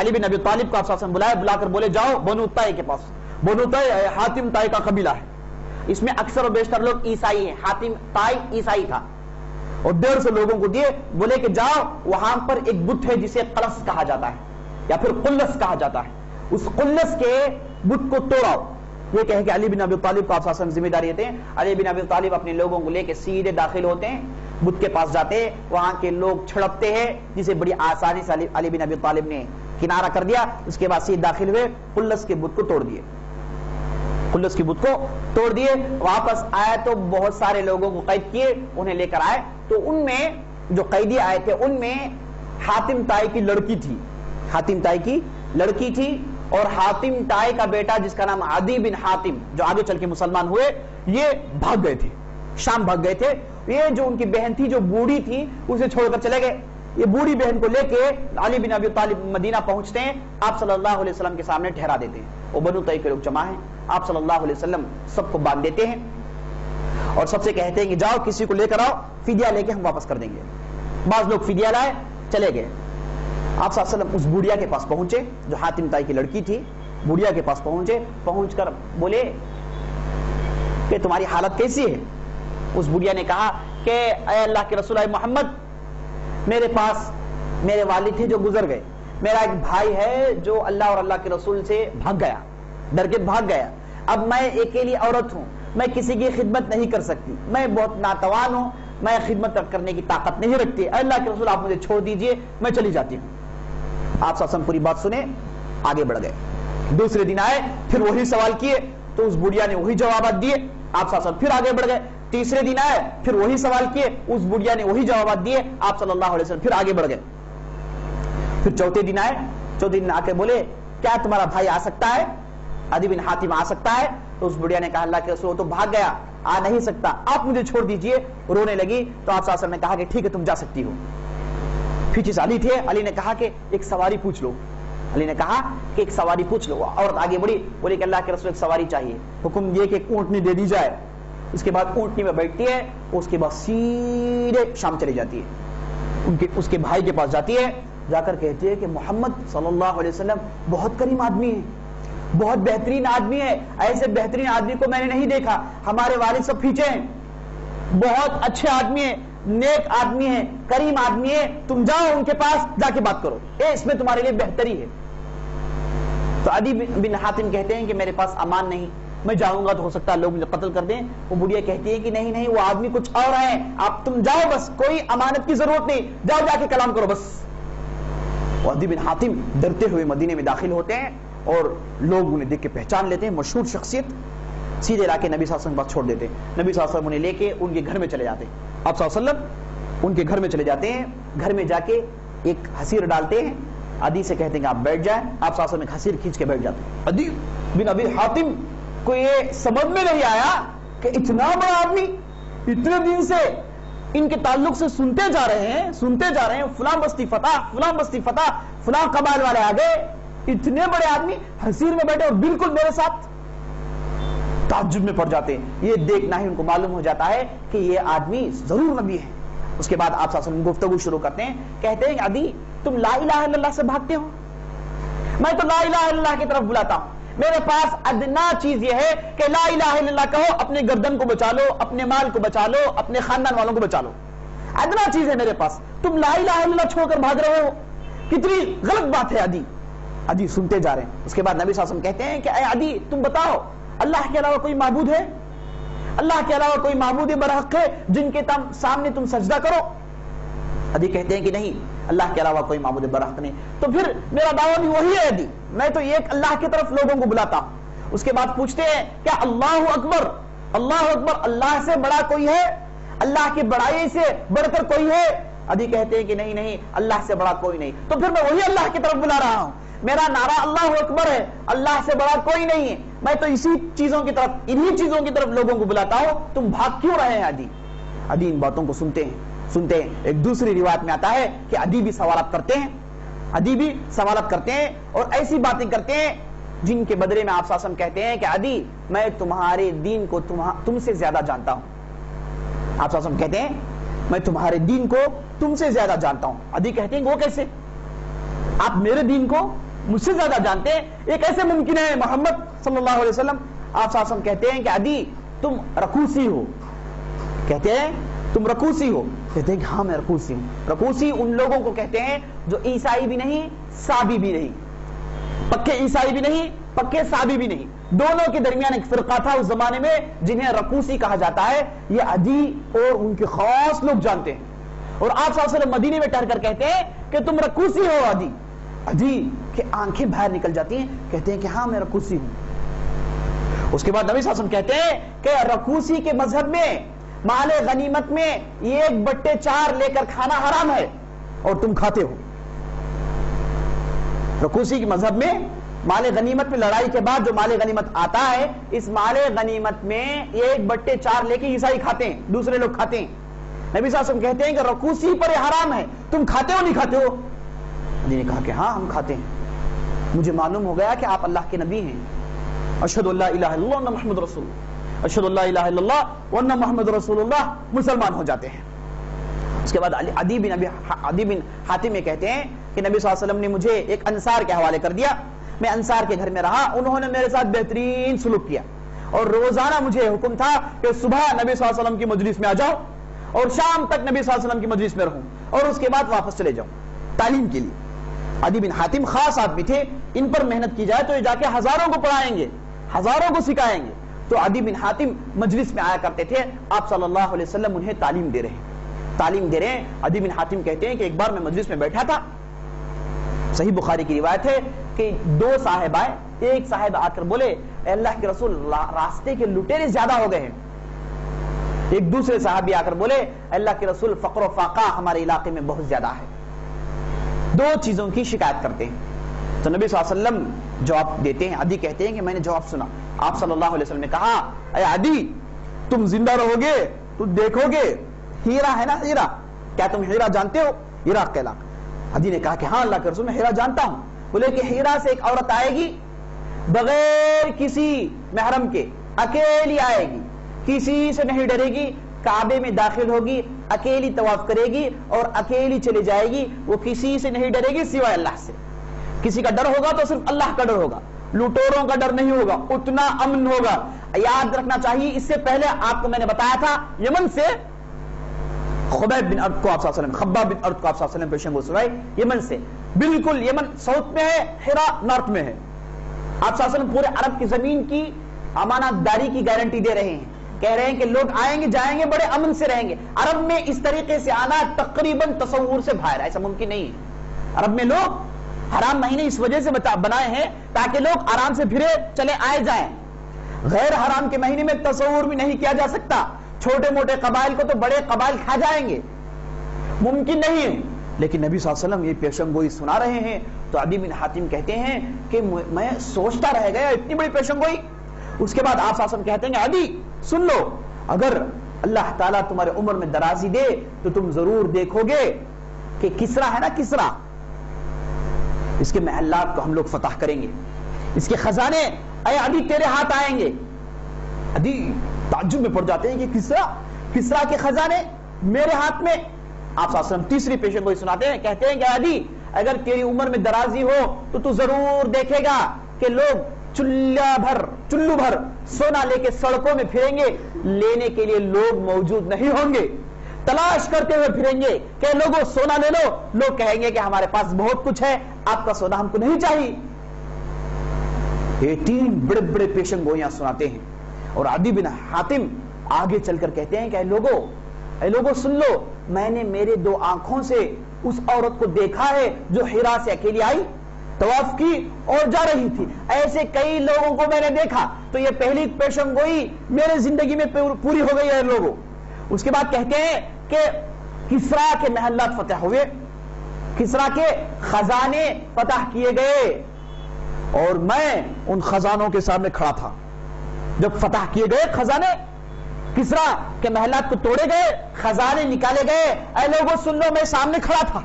[SPEAKER 1] علی بن ابی طالب کو آپ صلی اللہ علیہ وسلم بلائے، بلا کر بولے جاؤ بنو طے کے پاس، بنو طے حاتم طے کا قبیلہ ہے، اس میں اکثر و بیشتر لوگ عیسائی ہیں، حاتم طے عیسائی تھا، اور 150 لوگوں کو دیے، بولے کہ جاؤ وہاں پر ایک بت ہے جسے قلس کہا جاتا ہے یا پھر قلس کہا جاتا ہے، اس قلس کے بت کو توڑاؤ۔ یہ کہہ کہ علی بن ابی طالب کو آپ صلی اللہ علیہ وسلم ذمہ داری دیتے ہیں، علی بن ابی طالب اپنے لوگوں کو لے کے سیدھے داخل ہوتے ہیں، بت کے پاس جاتے ہیں، وہاں کے لوگ چھڑپتے ہیں، جسے بڑی آسانی سے علی بن ابی طالب نے کنارہ کر دیا، اس کے بعد سیدھے داخل ہوئے، قلس کے بت کو توڑ دیے، قلس کی بت کو توڑ دیے، واپس آئے تو بہت سارے لوگوں کو قید کیے، انہیں لے کر آئے، تو ان میں جو قیدی آئے تھے ان میں حاتم طائی کی لڑکی تھی، حاتم طائی کی لڑکی تھی، اور حاتم طائی کا بیٹا جس کا نام عدی بن حاتم، جو آگے چل کے مسلمان ہوئے، یہ بھاگ گئے تھے، شام بھاگ گئے تھے۔ یہ جو ان کی بہن تھی جو بوڑھی تھی اسے چھوڑ کر چلے گئے، یہ بوڑھی بہن کو لے کے علی بن ابی طالب مدینہ پہنچتے ہیں، آپ صلی اللہ علیہ وسلم کے سامنے ٹھہرا دیتے ہیں، وہ بنو طے کے لوگ جمع ہیں، آپ صلی اللہ علیہ وسلم سب کو باندھ دیتے ہیں، اور سب سے کہتے ہیں کہ جاؤ کسی کو لے کر آؤ، فدیہ لے کے ہم واپس کر دیں گے۔ بعض لوگ فدیہ لائے، چلے گئے۔ آپ صلی اللہ علیہ وسلم اس بوڑھیا کے پاس پہنچے جو حاتم طائی کی لڑکی تھی، بوڑھیا کے پاس پہنچے، پہنچ کر بولے کہ تمہاری حالت کیسی ہے؟ اس بوڑھیا نے کہا کہ اے اللہ کے رسول محمد، میرے پاس میرے والد تھے جو گزر گئے، میرا ایک بھائی ہے جو اللہ اور اللہ کے رسول سے بھاگ گیا، ڈر کے بھاگ گیا، اب میں اکیلی عورت ہوں، میں کسی کی خدمت نہیں کر سکتی، میں بہت ناتوان ہوں، میں خدمت کرنے کی طاقت نہیں رکھتی، اے اللہ کے رسول آپ مجھے چھوڑ دیجئے، میں چلی جاتی ہوں۔ آپ صلی اللہ علیہ وسلم پوری بات سنے، آگے بڑھ گئے۔ دوسرے دن آئے، پھر وہی سوال کیے، تو اس بڑھیا نے وہی جوابات دیے، آپ صلی اللہ علیہ وسلم پھر آگے بڑھ گئے۔ تیسرے دن آئے، پھر وہی سوال کیے، اس بڑھیا نے وہی جوابات دیے، آپ صلی اللہ علیہ وسلم پھر آگے بڑھ گئے۔ پھر چوتھے دن آئے، چوتھے دن آ کے بولے کیا تمہارا بھائی آ سکتا ہے، عدی بن حاتم آ سکتا ہے؟ تو اس بڑھیا نے کہا اللہ کے رسول وہ تو بھاگ گیا، آ نہیں سکتا، آپ مجھے چھوڑ دیجئے، رونے لگی۔ تو آپ صلی اللہ علیہ وسلم نے کہا کہ ٹھیک ہے تم جا سکتی ہو۔ پھر چیز علی تھے، علی نے کہا کہ ایک سواری پوچھ لو، علی نے کہا کہ ایک سواری پوچھ لو۔ عورت آگے بڑھی، بولی کہ اللہ کے رسول ایک سواری چاہیے، حکم دیے کہ ایک اونٹنی دے دی جائے۔ اس کے بعد اونٹنی میں بیٹھتی ہے، اس کے بعد سیدھے شام چلی جاتی ہے، اس کے بھائی کے پاس جاتی ہے، جا کر کہتی ہے کہ محمد صلی اللہ علیہ وسلم بہت کریم آدمی ہے، بہت بہترین آدمی ہے، ایسے بہترین آدمی کو میں نے نہیں دیکھا، ہمارے والد سب پیچھے ہیں، بہت اچھے آدمی ہیں، نیک آدمی ہے، کریم آدمی ہے، تم جاؤ ان کے پاس جا کے بات کرو، اس میں تمہارے لیے بہتری ہے۔ تو عدی بن حاتم کہتے ہیں کہ میرے پاس امان نہیں، میں جاؤں گا تو ہو سکتا ہے لوگ مجھے قتل کر دیں. وہ بڑھیا کہتی ہے کہ نہیں نہیں وہ آدمی کچھ اور ہے, آپ تم جاؤ بس, کوئی امانت کی ضرورت نہیں, جاؤ جا کے کلام کرو بس. عدی بن حاتم ڈرتے ہوئے مدینے میں داخل ہوتے ہیں اور لوگ انہیں دیکھ کے پہچان لیتے ہیں, مشہور شخصیت. سیدھے لا کے نبی صلی اللہ علیہ وسلم کے پاس چھوڑ دیتے ہیں. نبی صلی اللہ علیہ وسلم انہیں لے کے ان کے گھر میں چلے جاتے ہیں. آپ صلی اللہ علیہ وسلم ان کے گھر میں چلے جاتے ہیں. گھر میں جا کے ایک حسیر ڈالتے ہیں, عدی سے کہتے ہیں کہ آپ بیٹھ جائیں. آپ صلی اللہ علیہ وسلم ایک حسیر کھینچ کے بیٹھ جاتے ہیں. عدی بن ابی حاتم کو یہ سمجھ میں نہیں آیا کہ اتنا بڑا آدمی اتنے دن سے ان کے تعلق سے سنتے جا رہے ہیں, فلاں بستی فتح, فلاں بستی فتح, فلاں قبائل والے آگے, اتنے بڑے آدمی حسیر میں بیٹھے اور بالکل میرے ساتھ. تعجب میں پڑ جاتے ہیں. یہ دیکھنا ہی ان کو معلوم ہو جاتا ہے کہ یہ آدمی ضرور نبی ہے. اس کے بعد آپ صلی اللہ علیہ وسلم گفتگو شروع کرتے ہیں. کہتے ہیں کہ عدی تم لا الہ الا اللہ سے بھاگتے ہو, میں تو لا الہ الا اللہ کی طرف بلاتا ہوں. میرے پاس ادنا چیز یہ ہے کہ لا الہ الا اللہ کہو, اپنے گردن کو بچا لو, اپنے مال کو بچا لو, اپنے خاندان والوں کو بچا لو. ادنا چیز ہے میرے پاس, تم لا الہ الا اللہ چھوڑ کر بھاگ رہے ہو, کتنی غلط بات ہے. عدی سنتے جا رہے ہیں. اس کے بعد نبی صلی اللہ علیہ وسلم کہتے ہیں کہ اے عدی تم بتاؤ اللہ کے علاوہ کوئی معبود ہے, اللہ کے علاوہ کوئی معبود برحق ہے جن کے سامنے تم سجدہ کرو. عدی کہتے ہیں کہ نہیں, اللہ کے علاوہ کوئی معبود برحق نہیں. تو پھر میرا دعویٰ بھی وہی ہے عدی, میں تو ایک اللہ کی طرف لوگوں کو بلاتا ہوں. اس کے بعد پوچھتے ہیں کیا اللہ اکبر, اللہ اکبر, اللہ سے بڑا کوئی ہے, اللہ کی بڑائی سے بڑھ کر کوئی ہے. عدی کہتے ہیں کہ نہیں نہیں, اللہ سے بڑا کوئی نہیں. تو پھر میں وہی اللہ کی طرف بلا رہا ہوں, میرا نعرہ اللہ اکبر ہے, اللہ سے بڑا کوئی نہیں ہے, میں تو اسی چیزوں کی طرف, انہی چیزوں کی طرف لوگوں کو بلاتا ہوں, تم بھاگ کیوں رہے ہیں. عدی ان باتوں کو سنتے ہیں. ایک دوسری روایت میں آتا ہے کہ عدی بھی سوالات کرتے ہیں, اور ایسی باتیں کرتے ہیں جن کے بدلے میں آپ صلی اللہ علیہ وسلم کہتے ہیں کہ عدی میں تمہارے دین کو تم سے زیادہ جانتا ہوں. آپ صلی اللہ علیہ وسلم کہتے ہیں میں تمہارے دین کو تم سے زیادہ جانتا ہوں. عدی کہتے ہیں وہ کیسے, آپ میرے دین کو مجھ سے زیادہ جانتے ہیں, یہ کیسے ممکن ہے محمد صلی اللہ علیہ وسلم. آپ صلی اللہ علیہ وسلم کہتے ہیں کہ عدی تم رکوسی ہو. کہتے ہیں تم رکوسی ہو. کہتے ہیں کہ ہاں میں رکوسی ہوں. رکوسی ان لوگوں کو کہتے ہیں جو عیسائی بھی نہیں, سابی بھی نہیں, پکے عیسائی بھی نہیں, پکے سابی بھی نہیں, دونوں کے درمیان ایک فرقہ تھا اس زمانے میں جنہیں رکوسی کہا جاتا ہے. یہ عدی اور ان کے خاص لوگ جانتے ہیں. اور آپ صلی اللہ علیہ وسلم مدینے میں ٹھہر کر کہتے ہیں کہ تم رکوسی ہو. عدی کی آنکھیں باہر نکل جاتی ہیں, کہتے ہیں کہ ہاں میں رکوسی ہوں. اس کے بعد نبی صلی اللہ علیہ وسلم کہتے ہیں کہ رکوسی کے مذہب میں مال غنیمت میں 1/4 لے کر کھانا حرام ہے اور تم کھاتے ہو. رکوسی کے مذہب میں مال غنیمت میں لڑائی کے بعد جو مال غنیمت آتا ہے, اس مال غنیمت میں 1/4 لے کے عیسائی کھاتے ہیں, دوسرے لوگ کھاتے ہیں. نبی صلی اللہ علیہ وسلم کہتے ہیں کہ رکوسی پر یہ حرام ہے, تم کھاتے ہو نہیں کھاتے ہو. نے کہا کہ ہاں ہم کھاتے ہیں, مجھے معلوم ہو گیا کہ آپ اللہ کے نبی ہیں. اشہد ان لا الہ الا اللہ وان محمد رسول اللہ, اشہد ان لا الہ الا اللہ وان محمد رسول اللہ, مسلمان ہو جاتے ہیں. اس کے بعد عدی بن حاتم یہ کہتے ہیں کہ نبی صلی اللہ علیہ وسلم نے مجھے ایک انصار کے حوالے کر دیا. میں انصار کے گھر میں رہا, انہوں نے میرے ساتھ بہترین سلوک کیا, اور روزانہ مجھے حکم تھا کہ صبح نبی صلی اللہ علیہ وسلم کی مجلس میں آ جاؤ اور شام تک نبی صلی اللہ علیہ وسلم کی مجلس میں رہوں, اور اس کے بعد واپس چلے جاؤں تعلیم کے لیے. عدی بن حاتم خاص آدمی تھے, ان پر محنت کی جائے تو یہ جا کے ہزاروں کو پڑھائیں گے, ہزاروں کو سکھائیں گے. تو عدی بن حاتم مجلس میں آیا کرتے تھے, آپ صلی اللہ علیہ وسلم انہیں تعلیم دے رہے ہیں. عدی بن حاتم کہتے ہیں کہ ایک بار میں مجلس میں بیٹھا تھا, صحیح بخاری کی روایت ہے کہ 2 صاحب آئے. ایک صاحب آ کر بولے اے اللہ کے رسول, راستے کے لٹیرے زیادہ ہو گئے ہیں. ایک دوسرے صحابی آ کر بولے اے اللہ کے رسول, فقر و فاقہ ہمارے علاقے میں بہت زیادہ ہے. 2 چیزوں کی شکایت کرتے ہیں. تو نبی صلی اللہ علیہ وسلم جواب دیتے ہیں. عدی کہتے ہیں کہ میں نے جواب سنا. آپ صلی اللہ علیہ وسلم نے کہا اے عدی تم زندہ رہو گے تو دیکھو گے ہیرا ہے نا, ہیرا, کیا تم ہیرا جانتے ہو, عراق کا علاقہ. عدی نے کہا کہ ہاں اللہ کے رسول میں ہیرا جانتا ہوں. بولے کہ ہیرا سے ایک عورت آئے گی بغیر کسی محرم کے, اکیلی آئے گی, کسی سے نہیں ڈرے گی, کعبے میں داخل ہوگی, اکیلی طواف کرے گی اور اکیلی چلی جائے گی. وہ کسی سے نہیں ڈرے گی سوائے اللہ سے. کسی کا ڈر ہوگا تو صرف اللہ کا ڈر ہوگا, لوٹوروں کا ڈر نہیں ہوگا, اتنا امن ہوگا. یاد رکھنا چاہیے, اس سے پہلے آپ کو میں نے بتایا تھا یمن سے خبیب بن ارد کو آپ صلی اللہ علیہ وسلم, خباب بن ارد کو آپ صلی اللہ علیہ وسلم پیشن گوئی سنائے. یمن سے, بالکل یمن ساؤتھ میں ہے, ہیرا نارتھ میں ہے. آپ صلی اللہ علیہ وسلم پورے عرب کی زمین کی امانت داری کی گارنٹی دے رہے ہیں، کہہ رہے ہیں کہ لوگ آئیں گے جائیں گے بڑے امن سے رہیں گے۔ عرب میں اس طریقے سے آنا تقریباً تصور سے باہر ہے، ایسا ممکن نہیں ہے۔ عرب میں لوگ حرام مہینے اس وجہ سے بنائے ہیں تاکہ لوگ آرام سے پھرے چلے آئے جائیں۔ غیر حرام کے مہینے میں تصور بھی نہیں کیا جا سکتا، چھوٹے موٹے قبائل کو تو بڑے قبائل کھا جائیں گے، ممکن نہیں ہے۔ لیکن نبی صلی اللہ علیہ وسلم یہ پیشن گوئی سنا رہے ہیں تو عدی بن حاتم کہتے ہیں کہ میں سوچتا رہ گیا اتنی بڑی پیشن گوئی۔ اس کے بعد آپ صلی اللہ علیہ وسلم کہتے ہیں عدی سن لو، اگر اللہ تعالیٰ تمہارے عمر میں درازی دے تو تم ضرور دیکھو گے کہ کسرا ہے نا، کسرا، اس کے محلات کو ہم لوگ فتح کریں گے، اس کے خزانے اے عدی تیرے ہاتھ آئیں گے۔ عدی تعجب میں پڑ جاتے ہیں کہ کسرا کے خزانے میرے ہاتھ میں۔ آپ صلی اللہ علیہ وسلم تیسری پیشن گوئی سناتے ہیں، کہتے ہیں کہ عدی اگر تیری عمر میں درازی ہو تو ضرور دیکھے گا کہ لوگ چلو بھر سونا لے کے سڑکوں میں پھریں گے، لینے کے لیے لوگ موجود نہیں ہوں گے، تلاش کرتے ہوئے پھریں گے کہ لوگوں سونا لے لو، لوگ کہیں گے کہ ہمارے پاس بہت کچھ ہے، آپ کا سونا ہم کو نہیں چاہیے۔ یہ تین بڑے بڑے پیشن گوئیاں سناتے ہیں، اور عدی بن حاتم آگے چل کر کہتے ہیں کہ اے لوگوں سن لو، میں نے میرے دو آنکھوں سے اس عورت کو دیکھا ہے جو حرا سے اکیلی آئی، طواف کی اور جا رہی تھی، ایسے کئی لوگوں کو میں نے دیکھا، تو یہ پہلی پیشن گوئی میرے زندگی میں پوری ہو گئی ہے لوگوں۔ اس کے بعد کہتے ہیں کہ کسرا کے محلات فتح ہوئے، کسرا کے خزانے فتح کیے گئے، اور میں ان خزانوں کے سامنے کھڑا تھا۔ جب فتح کیے گئے خزانے، کسرا کے محلات کو توڑے گئے، خزانے نکالے گئے، اے لوگوں سن لو، میں سامنے کھڑا تھا،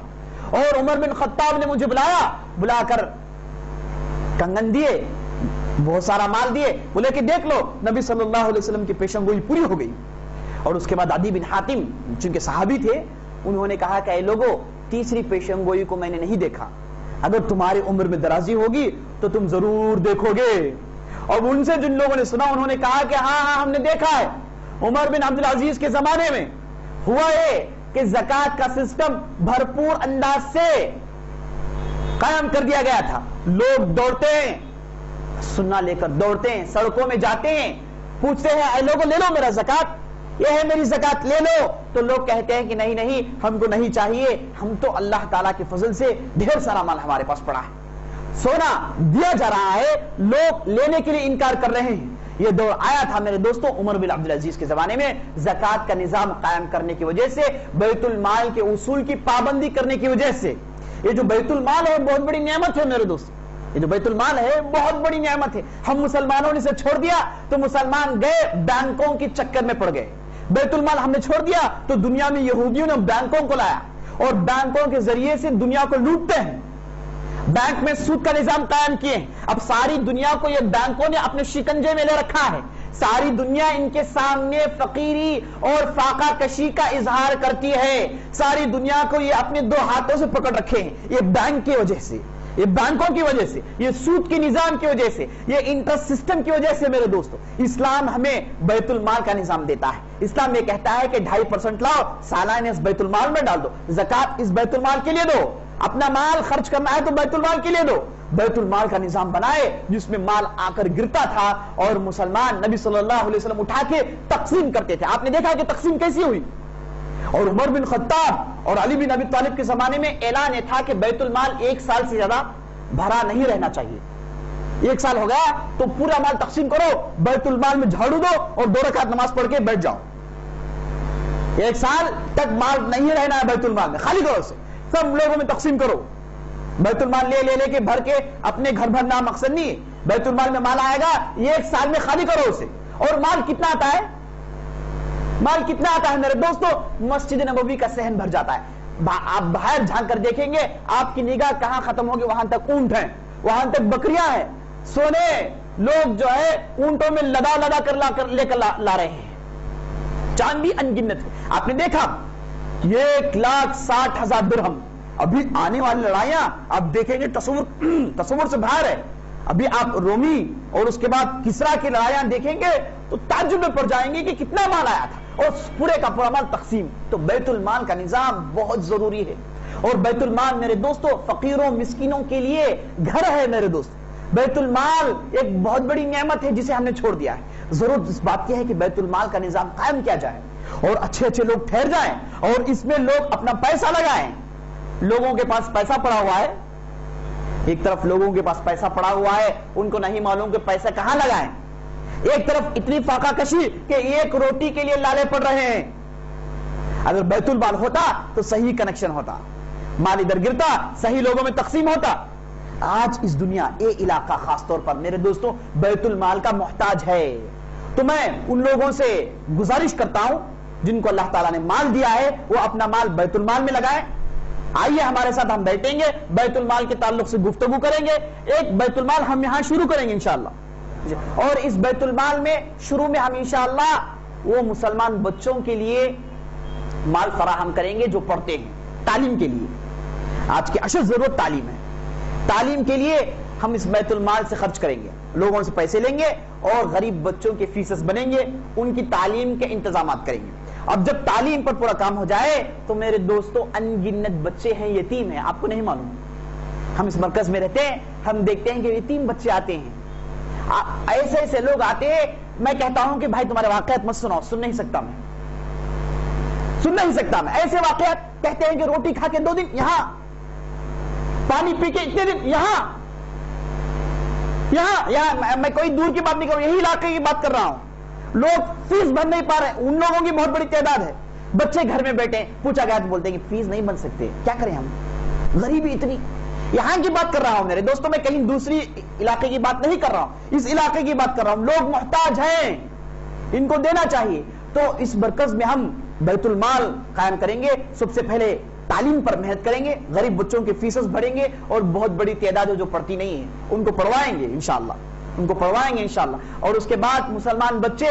[SPEAKER 1] اور عمر بن خطاب نے مجھے بلا کر کنگن دیے، بہت سارا مال دیے، بولے کہ دیکھ لو نبی صلی اللہ علیہ وسلم کی پیشن گوئی پوری ہو گئی۔ اور اس کے بعد عدی بن حاتم چونکہ صحابی تھے، انہوں نے کہا کہ اے لوگوں تیسری پیشن گوئی کو میں نے نہیں دیکھا، اگر تمہاری عمر میں درازی ہوگی تو تم ضرور دیکھو گے۔ اور ان سے جن لوگوں نے سنا انہوں نے کہا کہ ہاں ہم نے دیکھا ہے، عمر بن عبدالعزیز کے زمانے میں ہوا ہے کہ زکوٰۃ کا سسٹم بھرپور انداز سے قائم کر دیا گیا تھا، لوگ دوڑتے ہیں، سننا لے کر دوڑتے ہیں، سڑکوں میں جاتے ہیں، پوچھتے ہیں اے لوگوں لے لو میرا زکوٰۃ، یہ ہے میری زکوٰۃ لے لو، تو لوگ کہتے ہیں کہ نہیں ہم کو نہیں چاہیے، ہم تو اللہ تعالیٰ کے فضل سے ڈھیر سارا مال ہمارے پاس پڑا ہے، سونا دیا جا رہا ہے، لوگ لینے کے لیے انکار کر رہے ہیں۔ یہ دور آیا تھا میرے دوستو عمر بن عبدالعزیز کے زمانے میں، زکوٰۃ کا نظام قائم کرنے کی وجہ سے، بیت المال کے اصول کی پابندی کرنے کی وجہ سے۔ یہ جو بیت المال ہے بہت بڑی نعمت ہے میرے دوست، یہ جو بیت المال ہے بہت بڑی نعمت ہے۔ ہم مسلمانوں نے اسے چھوڑ دیا تو مسلمان گئے بینکوں کے چکر میں پڑ گئے، بیت المال ہم نے چھوڑ دیا تو دنیا میں یہودیوں نے بینکوں کو لایا، اور بینکوں کے ذریعے سے دنیا کو لوٹتے ہیں، بینک میں سود کا نظام قائم کیے ہیں۔ اب ساری دنیا کو یہ بینکوں نے اپنے شکنجے میں لے رکھا ہے، ساری دنیا ان کے سامنے فقیری اور فاقہ کشی کا اظہار کرتی ہے، ساری دنیا کو یہ اپنے دو ہاتھوں سے پکڑ رکھے ہیں، یہ بینک کی وجہ سے، یہ بینکوں کی وجہ سے، یہ سود کے نظام کی وجہ سے، یہ انٹرسٹ سسٹم کی وجہ سے۔ میرے دوستو اسلام ہمیں بیت المال کا نظام دیتا ہے، اسلام یہ کہتا ہے کہ 2.5% لاؤ، سالانہ اس بیت المال میں ڈال دو، زکوٰۃ اس بیت المال کے لیے دو، اپنا مال خرچ کرنا ہے تو بیت المال کے لیے دو۔ بیت المال کا نظام بنائے جس میں مال آ کر گرتا تھا اور مسلمان نبی صلی اللہ علیہ وسلم اٹھا کے تقسیم کرتے تھے۔ آپ نے دیکھا کہ تقسیم کیسی ہوئی، اور عمر بن خطاب اور علی بن ابی طالب کے زمانے میں اعلان یہ تھا کہ بیت المال 1 سال سے زیادہ بھرا نہیں رہنا چاہیے، 1 سال ہو گیا تو پورا مال تقسیم کرو، بیت المال میں جھاڑو دو اور 2 رکعت نماز پڑھ کے بیٹھ جاؤ، 1 سال تک مال نہیں رہنا ہے بیت المال میں، خالی کرو اسے، سب لوگوں میں تقسیم کرو۔ بیت المال لے کے بھر کے اپنے گھر بھرنا مقصد نہیں ہے، بیت المال میں مال آئے گا یہ 1 سال میں خالی کرو اسے۔ اور مال کتنا آتا ہے، مال کتنا آتا ہے میرے دوستو، مسجد نبوی کا صحن بھر جاتا ہے۔ آپ باہر جھانک کر دیکھیں گے آپ کی نگاہ کہاں ختم ہوگی، وہاں تک اونٹ ہیں، وہاں تک بکریاں ہیں، سونے لوگ جو ہے اونٹوں میں لدا کر لے کر لا رہے ہیں، چاندی انگنت ہے۔ آپ نے دیکھا 1,60,000 درہم، ابھی آنے والی لڑائیاں آپ دیکھیں گے تصور سے باہر ہے۔ ابھی آپ رومی اور اس کے بعد کسرا کی لڑائیاں دیکھیں گے تو تعجب میں پڑ جائیں گے کہ کتنا مال آیا تھا، اور پورے کا پورا مال تقسیم۔ تو بیت المال کا نظام بہت ضروری ہے، اور بیت المال میرے دوستو فقیروں مسکینوں کے لیے گھر ہے میرے دوست، بیت المال ایک بہت بڑی نعمت ہے جسے ہم نے چھوڑ دیا ہے. ضرورت اس بات کی ہے کہ بیت المال کا نظام قائم کیا جائے اور اچھے اچھے لوگ ٹھہر جائیں اور اس میں لوگ اپنا پیسہ لگائیں. لوگوں کے پاس پیسہ پڑا ہوا ہے, ایک طرف لوگوں کے پاس پیسہ پڑا ہوا ہے, ان کو نہیں معلوم کہ پیسہ کہاں لگائیں. ایک طرف اتنی فاقہ کشی کہ ایک روٹی کے لیے لالے پڑ رہے ہیں. اگر بیت المال ہوتا تو صحیح کنیکشن ہوتا, مال ادھر گرتا, صحیح لوگوں میں تقسیم ہوتا. آج اس دنیا یہ علاقہ خاص طور پر میرے دوستوں بیت المال کا محتاج ہے. تو میں ان لوگوں سے گزارش کرتا ہوں جن کو اللہ تعالیٰ نے مال دیا ہے وہ اپنا مال بیت المال میں لگائیں. آئیے ہمارے ساتھ ہم بیٹھیں گے, بیت المال کے تعلق سے گفتگو کریں گے. ایک بیت المال ہم یہاں شروع کریں گے انشاءاللہ, اور اس بیت المال میں شروع میں ہم انشاءاللہ وہ مسلمان بچوں کے لیے مال فراہم کریں گے جو پڑھتے ہیں تعلیم کے لیے. آج کی اشد ضرورت تعلیم ہے. تعلیم کے لیے ہم اس بیت المال سے خرچ کریں گے, لوگوں سے پیسے لیں گے اور غریب بچوں کے فیسز بنیں گے, ان کی تعلیم کے انتظامات کریں گے. اب جب تعلیم پر پورا کام ہو جائے تو میرے دوستوں ان گنت بچے ہیں, یتیم ہیں, آپ کو نہیں معلوم. ہم اس مرکز میں رہتے ہیں, ہم دیکھتے ہیں کہ یتیم بچے آتے ہیں, ایسے ایسے لوگ آتے ہیں. میں کہتا ہوں کہ بھائی تمہارے واقعات مت سناؤ, سن نہیں سکتا میں, سن نہیں سکتا میں ایسے واقعات. کہتے ہیں کہ روٹی کھا کے 2 دن یہاں, پانی پی کے اتنے دن یہاں. میں کوئی دور کی بات نہیں کر رہا ہوں, یہی علاقے کی بات کر رہا ہوں. لوگ فیس بھر نہیں پا رہے, ان لوگوں کی بہت بڑی تعداد ہے. بچے گھر میں بیٹھے, پوچھا گیا تو بولتے ہیں کہ فیس نہیں بن سکتے, کیا کریں ہم, غریبی اتنی. یہاں کی بات کر رہا ہوں میرے دوستوں, میں کہیں دوسری علاقے کی بات نہیں کر رہا ہوں, اس علاقے کی بات کر رہا ہوں. لوگ محتاج ہیں, ان کو دینا چاہیے. تو اس مرکز میں ہم بیت المال قائم کریں گے. سب سے پہلے تعلیم پر محنت کریں گے, غریب بچوں کے فیسز بھریں گے, اور بہت بڑی تعداد جو پڑھتی نہیں ہے ان کو پڑھوائیں گے انشاءاللہ, ان کو پڑھوائیں گے انشاءاللہ. اور اس کے بعد مسلمان بچے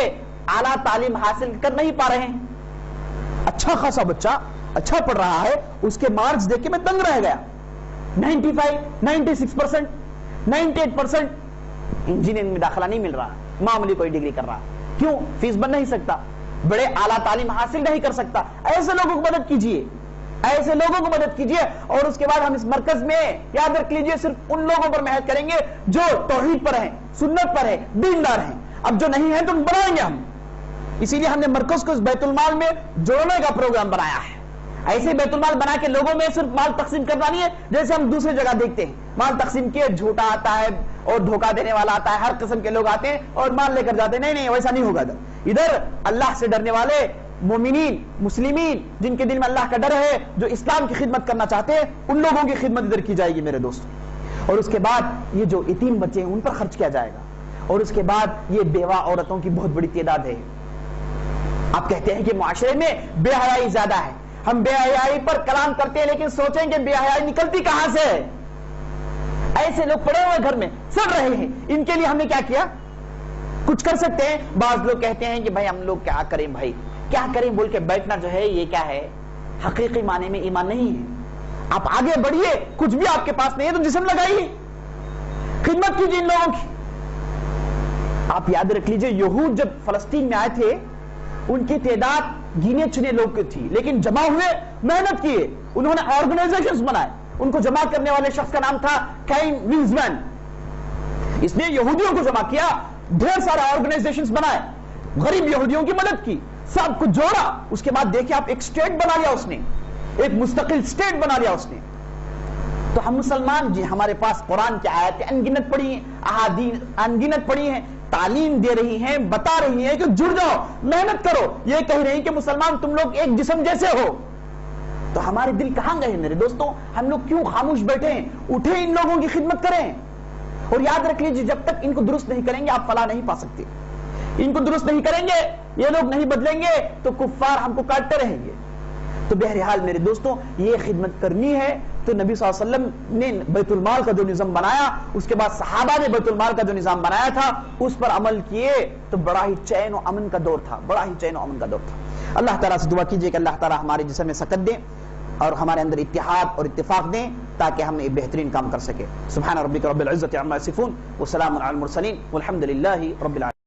[SPEAKER 1] اعلیٰ تعلیم حاصل کر نہیں پا رہے ہیں. اچھا خاصا بچہ اچھا پڑھ رہا ہے, اس کے مارکس دیکھ کے میں دنگ رہ گیا. 95, 96%, 98%. انجینئرنگ میں داخلہ نہیں مل رہا, معمولی کوئی ڈگری کر رہا. کیوں؟ فیس بن نہیں سکتا, بڑے اعلیٰ تعلیم حاصل نہیں کر سکتا. ایسے لوگوں کو مدد کیجیے, ایسے لوگوں کو مدد کیجیے. اور اس کے بعد ہم اس مرکز میں یاد رکھ لیجیے صرف ان لوگوں پر محنت کریں گے جو توحید پر ہیں, سنت پر ہیں, دیندار ہیں. اب جو نہیں ہیں تو بنائیں گے ہم. اسی لیے ہم نے مرکز کو اس بیت المال میں جوڑنے کا پروگرام بنایا ہے. ایسے بیت المال بنا کے لوگوں میں صرف مال تقسیم کرنا نہیں ہے جیسے ہم دوسری جگہ دیکھتے ہیں. مال تقسیم کیے, جھوٹا آتا ہے اور دھوکہ دینے والا آتا ہے, ہر قسم کے لوگ آتے ہیں اور مال لے کر جاتے ہیں. نہیں, ویسا نہیں ہوگا. ادھر اللہ سے ڈرنے والے مومنین, مسلمین, جن کے دل میں اللہ کا ڈر ہے, جو اسلام کی خدمت کرنا چاہتے ہیں, ان لوگوں کی خدمت ادھر کی جائے گی میرے دوست. اور اس کے بعد یہ جو یتیم بچے ہیں ان پر خرچ کیا جائے گا. اور اس کے بعد یہ بیوہ عورتوں کی بہت بڑی تعداد ہے. آپ کہتے ہیں کہ معاشرے میں بے حیائی زیادہ ہے. ہم بے حیائی پر کلام کرتے ہیں لیکن سوچیں کہ بے حیائی نکلتی کہاں سے ہے. ایسے لوگ پڑے ہوئے گھر میں سڑ رہے ہیں, ان کے لیے ہم نے کیا کیا, کچھ کر سکتے ہیں. بعض لوگ کہتے ہیں کہ بھائی ہم لوگ کیا کریں, بھائی کیا کریں بول کے بیٹھنا جو ہے یہ کیا ہے, حقیقی معنی میں ایمان نہیں ہے. آپ آگے بڑھیے, کچھ بھی آپ کے پاس نہیں ہے تو جسم لگائیے, خدمت کیجیے ان لوگوں کی. آپ یاد رکھ لیجئے یہود جب فلسطین میں آئے تھے ان کی تعداد گنے چنے لوگ کی تھی, لیکن جمع ہوئے, محنت کیے, انہوں نے آرگنائزیشنز بنائے. ان کو جمع کرنے والے شخص کا نام تھا کائن وینزمین. اس نے یہودیوں کو جمع کیا, ڈھیر سارے آرگنائزیشنز بنائے, غریب یہودیوں کی مدد کی, سب کو جوڑا. اس کے بعد دیکھیں آپ ایک سٹیٹ بنا لیا اس نے, ایک مستقل سٹیٹ بنا لیا اس نے. تو ہم مسلمان جی ہمارے پاس قرآن کی آیتیں انگنت پڑھی ہیں, احادیث انگنت پڑھی ہیں, تعلیم دے رہی ہیں, بتا رہی ہیں کہ جڑ جاؤ, محنت کرو. یہ کہہ رہی ہیں کہ مسلمان تم لوگ ایک جسم جیسے ہو. تو ہمارے دل کہاں گئے میرے دوستوں, ہم لوگ کیوں خاموش بیٹھے ہیں؟ اٹھیں, ان لوگوں کی خدمت کریں. اور یاد رکھ لیجیے جب تک ان کو درست نہیں کریں گے آپ فلاح نہیں پا سکتے. ان کو درست نہیں کریں گے, یہ لوگ نہیں بدلیں گے تو کفار ہم کو کاٹتے رہیں گے. تو بہرحال میرے دوستوں یہ خدمت کرنی ہے. تو نبی صلی اللہ علیہ وسلم نے بیت المال کا جو نظام بنایا, اس کے بعد صحابہ نے بیت المال کا جو نظام بنایا تھا اس پر عمل کیے تو بڑا ہی چین و امن کا دور تھا, بڑا ہی چین و امن کا دور تھا. اللہ تعالیٰ سے دعا کیجئے کہ اللہ تعالیٰ ہمارے جسم میں سکت دیں اور ہمارے اندر اتحاد اور اتفاق دیں تاکہ ہم ایک بہترین کام کر سکے. سبحان ربک رب العزت عما یصفون وسلام علی المرسلین والحمد للہ رب العالمین.